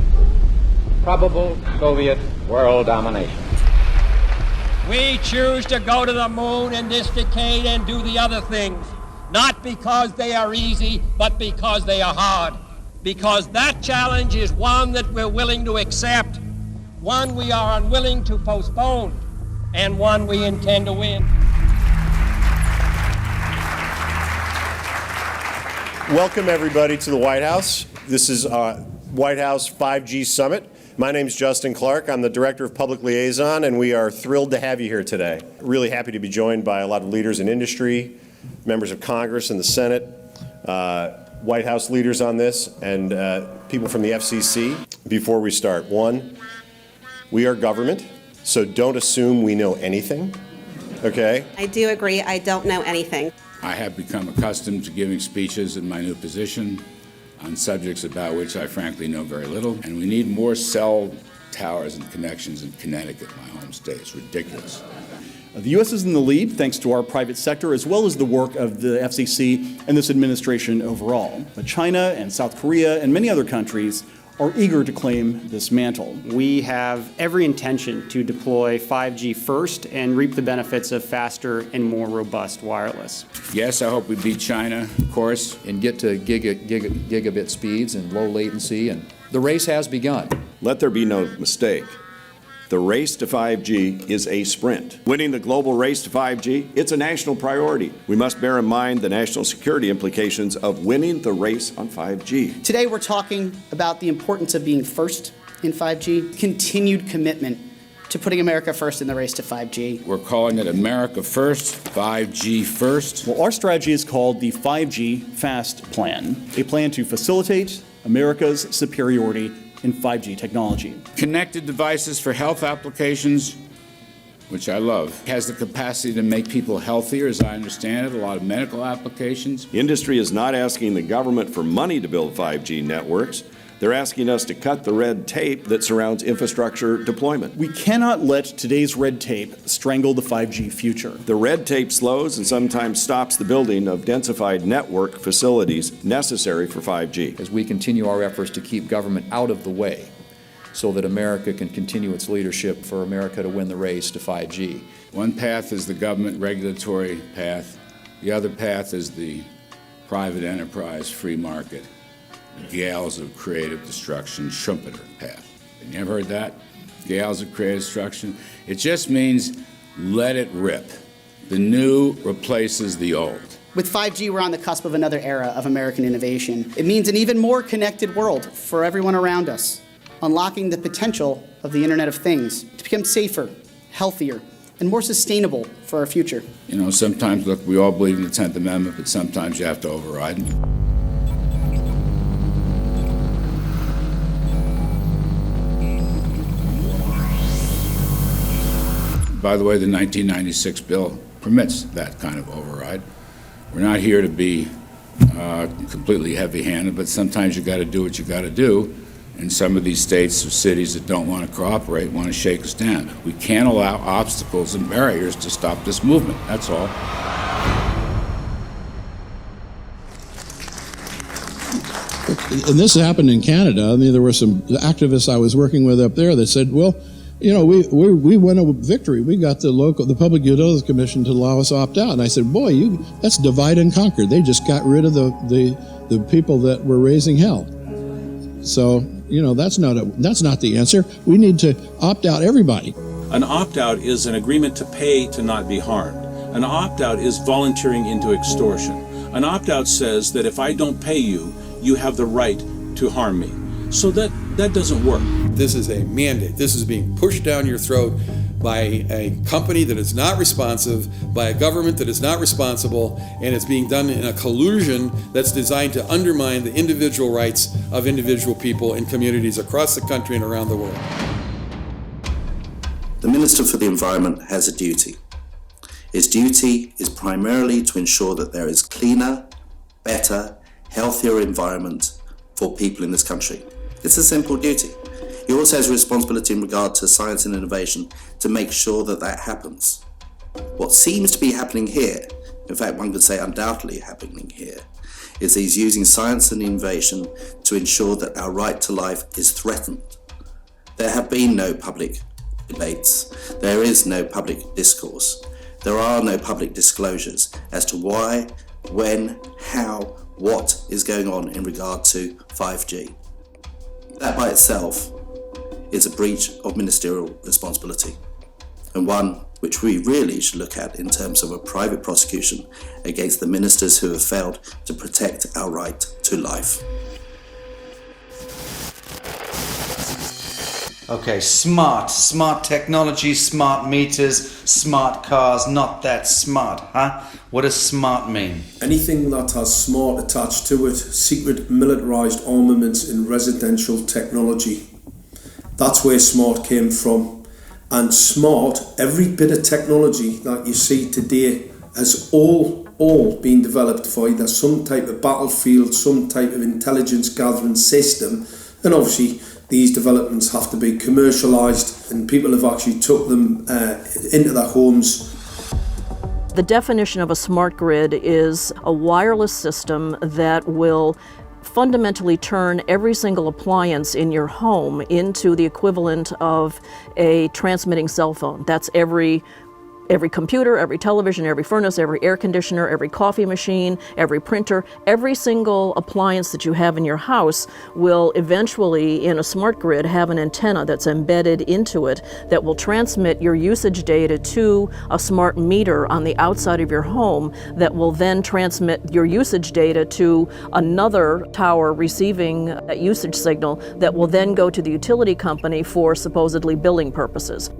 Probable Soviet world domination. We choose to go to the moon in this decade and do the other things, not because they are easy, but because they are hard. Because that challenge is one that we're willing to accept, one we are unwilling to postpone, and one we intend to win. Welcome, everybody, to the White House. This is White House 5G Summit. My name is Justin Clark. I'm the Director of Public Liaison, and we are thrilled to have you here today. Really happy to be joined by a lot of leaders in industry, members of Congress and the Senate, White House leaders on this, and people from the FCC. Before we start, one, we are government, so don't assume we know anything, okay? I do agree, I don't know anything. I have become accustomed to giving speeches in my new position on subjects about which I frankly know very little, and we need more cell towers and connections in Connecticut, my home state. It's ridiculous. The U.S. is in the lead thanks to our private sector as well as the work of the FCC and this administration overall. But China and South Korea and many other countries are eager to claim this mantle. We have every intention to deploy 5G first and reap the benefits of faster and more robust wireless. Yes, I hope we beat China, of course. And get to gigabit speeds and low latency, and the race has begun. Let there be no mistake. The race to 5G is a sprint. Winning the global race to 5G, it's a national priority. We must bear in mind the national security implications of winning the race on 5G. Today we're talking about the importance of being first in 5G, continued commitment to putting America first in the race to 5G. We're calling it America First, 5G First. Well, our strategy is called the 5G FAST Plan, a plan to facilitate America's superiority in 5G technology. Connected devices for health applications, which I love, has the capacity to make people healthier, as I understand it, a lot of medical applications. Industry is not asking the government for money to build 5G networks. They're asking us to cut the red tape that surrounds infrastructure deployment. We cannot let today's red tape strangle the 5G future. The red tape slows and sometimes stops the building of densified network facilities necessary for 5G. As we continue our efforts to keep government out of the way so that America can continue its leadership for America to win the race to 5G. One path is the government regulatory path. The other path is the private enterprise free market. Gales of creative destruction, Schumpeter path. Have you ever heard that? Gales of creative destruction. It just means let it rip. The new replaces the old. With 5G, we're on the cusp of another era of American innovation. It means an even more connected world for everyone around us, unlocking the potential of the Internet of Things to become safer, healthier, and more sustainable for our future. You know, sometimes, look, we all believe in the 10th Amendment, but sometimes you have to override it. By the way, the 1996 bill permits that kind of override. We're not here to be completely heavy-handed, but sometimes you got to do what you got to do. And some of these states or cities that don't want to cooperate want to shake us down. We can't allow obstacles and barriers to stop this movement. That's all. And this happened in Canada. I mean, there were some activists I was working with up there that said, well, you know, we won a victory. We got the Public Utilities Commission to allow us to opt out. And I said, boy, that's divide and conquer. They just got rid of the people that were raising hell. So, you know, that's not the answer. We need to opt out everybody. An opt-out is an agreement to pay to not be harmed. An opt-out is volunteering into extortion. An opt-out says that if I don't pay you, you have the right to harm me. So that doesn't work. This is a mandate. This is being pushed down your throat by a company that is not responsive, by a government that is not responsible, and it's being done in a collusion that's designed to undermine the individual rights of individual people in communities across the country and around the world. The Minister for the Environment has a duty. His duty is primarily to ensure that there is cleaner, better, healthier environment for people in this country. It's a simple duty. He also has a responsibility in regard to science and innovation to make sure that that happens. What seems to be happening here, in fact one could say undoubtedly happening here, is he's using science and innovation to ensure that our right to life is threatened. There have been no public debates. There is no public discourse. There are no public disclosures as to why, when, how, what is going on in regard to 5G. That by itself is a breach of ministerial responsibility, and one which we really should look at in terms of a private prosecution against the ministers who have failed to protect our right to life. Okay, smart technology, smart meters, smart cars, not that smart, huh? What does smart mean? Anything that has smart attached to it, secret militarised armaments in residential technology. That's where smart came from. And smart, every bit of technology that you see today has all been developed for either some type of battlefield, some type of intelligence gathering system, and obviously these developments have to be commercialised, and people have actually took them into their homes. The definition of a smart grid is a wireless system that will fundamentally turn every single appliance in your home into the equivalent of a transmitting cell phone. That's every computer, every television, every furnace, every air conditioner, every coffee machine, every printer, every single appliance that you have in your house will eventually, in a smart grid, have an antenna that's embedded into it that will transmit your usage data to a smart meter on the outside of your home that will then transmit your usage data to another tower receiving that usage signal that will then go to the utility company for supposedly billing purposes.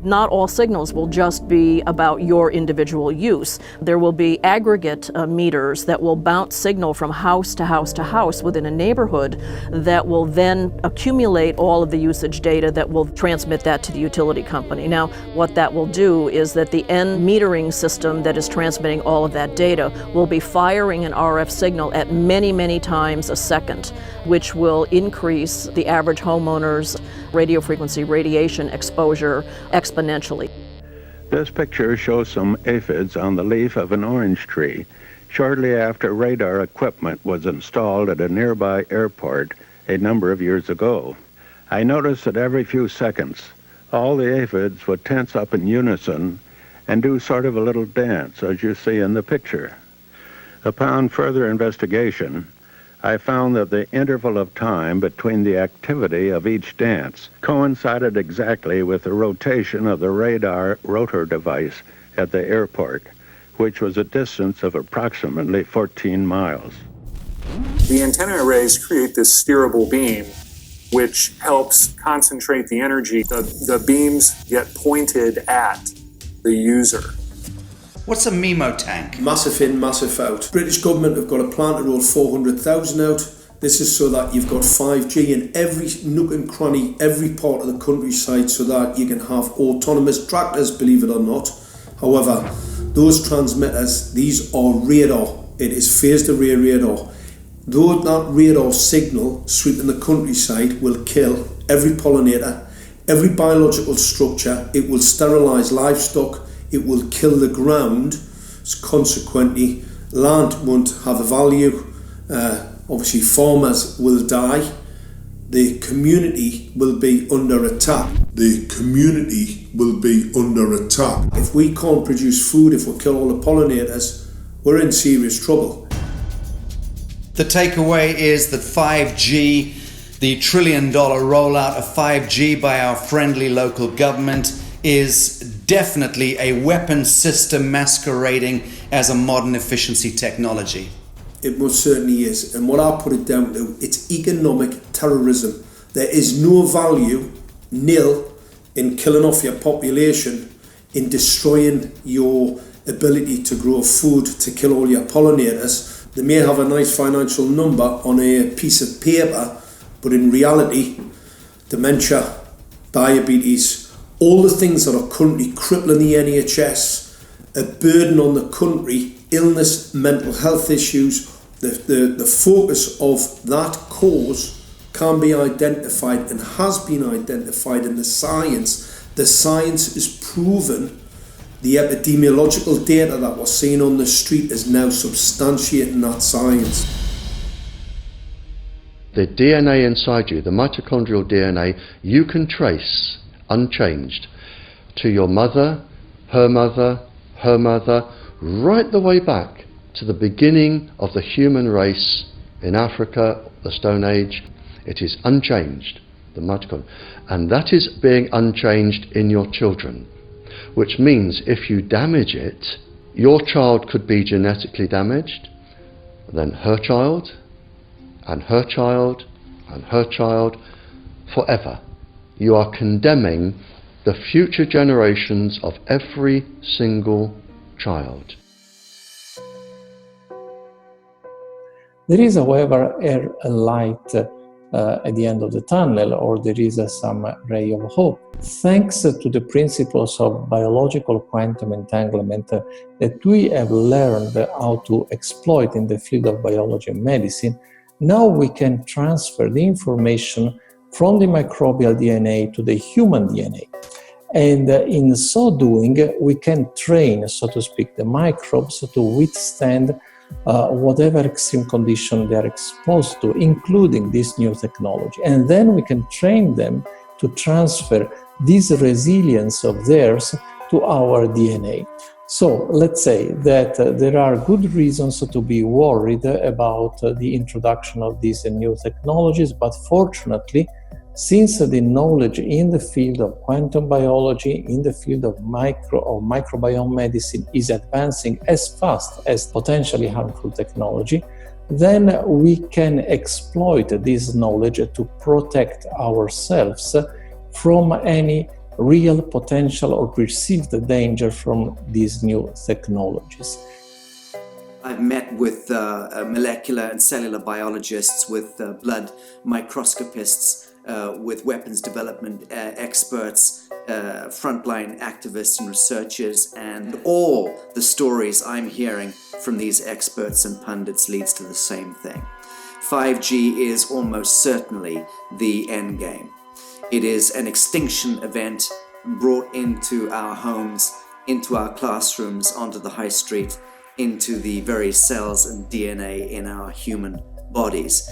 Not all signals will just be about your individual use. There will be aggregate meters that will bounce signal from house to house to house within a neighborhood that will then accumulate all of the usage data that will transmit that to the utility company. Now, what that will do is that the end metering system that is transmitting all of that data will be firing an RF signal at many, many times a second, which will increase the average homeowner's radio frequency radiation exposure exponentially. This picture shows some aphids on the leaf of an orange tree shortly after radar equipment was installed at a nearby airport a number of years ago. I noticed that every few seconds, all the aphids would tense up in unison and do sort of a little dance, as you see in the picture. Upon further investigation, I found that the interval of time between the activity of each dance coincided exactly with the rotation of the radar rotor device at the airport, which was a distance of approximately 14 miles. The antenna arrays create this steerable beam, which helps concentrate the energy. The beams get pointed at the user. What's a MIMO tank? Massive in, massive out. British government have got a plan to roll 400,000 out. This is so that you've got 5G in every nook and cranny, every part of the countryside, so that you can have autonomous tractors, believe it or not. However, those transmitters, these are radar. It is phased array radar. Though that radar signal sweeping the countryside will kill every pollinator, every biological structure, it will sterilise livestock, it will kill the ground, consequently land won't have a value, obviously farmers will die, the community will be under attack. The community will be under attack. If we can't produce food, if we kill all the pollinators, we're in serious trouble. The takeaway is that 5G, the $1 trillion rollout of 5G by our friendly local government, is definitely a weapon system masquerading as a modern efficiency technology. It most certainly is, and what I put it down to, it's economic terrorism. There is no value, nil, in killing off your population, in destroying your ability to grow food, to kill all your pollinators. They may have a nice financial number on a piece of paper, but in reality, dementia, diabetes, all the things that are currently crippling the NHS, a burden on the country, illness, mental health issues, the focus of that cause can be identified and has been identified in the science. The science is proven. The epidemiological data that we're seeing on the street is now substantiating that science. The DNA inside you, the mitochondrial DNA, you can trace unchanged to your mother, her mother, her mother, right the way back to the beginning of the human race in Africa, the Stone Age. It is unchanged, the mitochondria, and that is being unchanged in your children, which means if you damage it, your child could be genetically damaged, then her child, and her child, and her child, forever. You are condemning the future generations of every single child. There is, however, a light at the end of the tunnel, or there is some ray of hope. Thanks to the principles of biological quantum entanglement that we have learned how to exploit in the field of biology and medicine, now we can transfer the information from the microbial DNA to the human DNA. And in so doing, we can train, so to speak, the microbes to withstand whatever extreme condition they are exposed to, including this new technology. And then we can train them to transfer this resilience of theirs to our DNA. So let's say that there are good reasons to be worried about the introduction of these new technologies, but fortunately, since the knowledge in the field of quantum biology, in the field of microbiome medicine is advancing as fast as potentially harmful technology, then we can exploit this knowledge to protect ourselves from any real potential or perceived danger from these new technologies. I've met with molecular and cellular biologists, with blood microscopists, with weapons development experts, frontline activists and researchers, and all the stories I'm hearing from these experts and pundits leads to the same thing. 5G is almost certainly the end game. It is an extinction event brought into our homes, into our classrooms, onto the high street, into the very cells and DNA in our human bodies.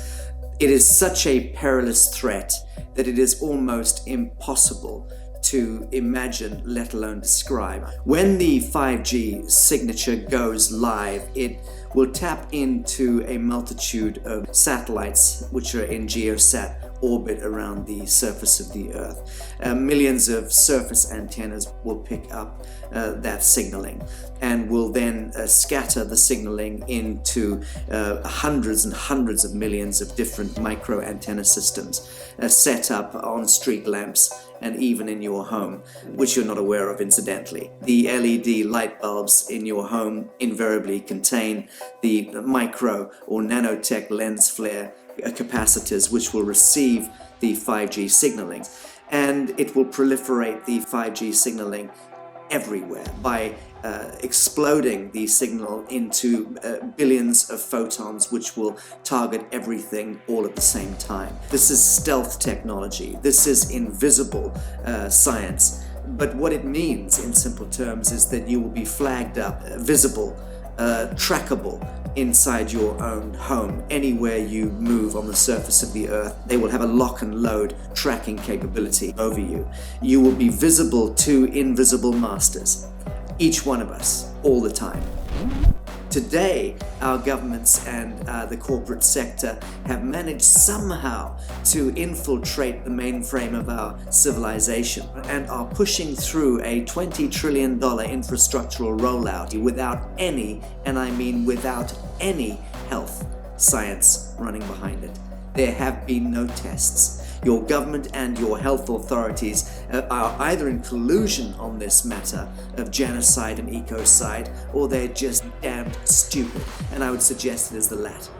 It is such a perilous threat that it is almost impossible to imagine, let alone describe. When the 5G signature goes live, it will tap into a multitude of satellites which are in geosat orbit around the surface of the Earth. Millions of surface antennas will pick up that signaling and will then scatter the signaling into hundreds and hundreds of millions of different micro antenna systems set up on street lamps and even in your home, which you're not aware of incidentally. The LED light bulbs in your home invariably contain the micro or nanotech lens flare capacitors which will receive the 5G signaling, and it will proliferate the 5G signaling everywhere by exploding the signal into billions of photons which will target everything all at the same time. This is stealth technology. This is invisible science. But what it means in simple terms is that you will be flagged up, visible, trackable inside your own home. Anywhere you move on the surface of the Earth, they will have a lock and load tracking capability over you. You will be visible to invisible masters, each one of us, all the time. Today, our governments and the corporate sector have managed somehow to infiltrate the mainframe of our civilization and are pushing through a $20 trillion infrastructural rollout without any, and I mean without any, health science running behind it. There have been no tests. Your government and your health authorities are either in collusion on this matter of genocide and ecocide, or they're just damned stupid, and I would suggest it is the latter.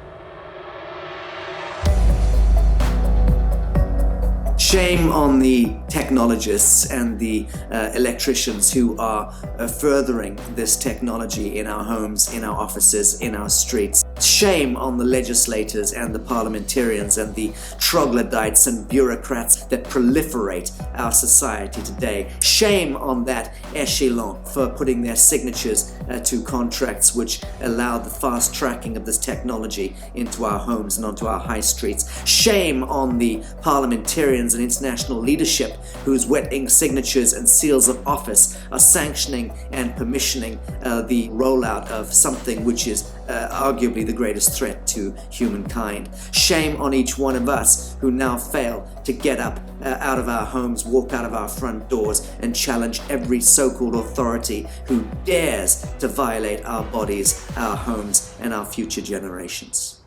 Shame on the technologists and the electricians who are furthering this technology in our homes, in our offices, in our streets. Shame on the legislators and the parliamentarians and the troglodytes and bureaucrats that proliferate our society today. Shame on that echelon for putting their signatures to contracts which allow the fast tracking of this technology into our homes and onto our high streets. Shame on the parliamentarians and international leadership whose wet ink signatures and seals of office are sanctioning and permissioning the rollout of something which is arguably the greatest threat to humankind. Shame on each one of us who now fail to get up out of our homes, walk out of our front doors, and challenge every so-called authority who dares to violate our bodies, our homes, and our future generations.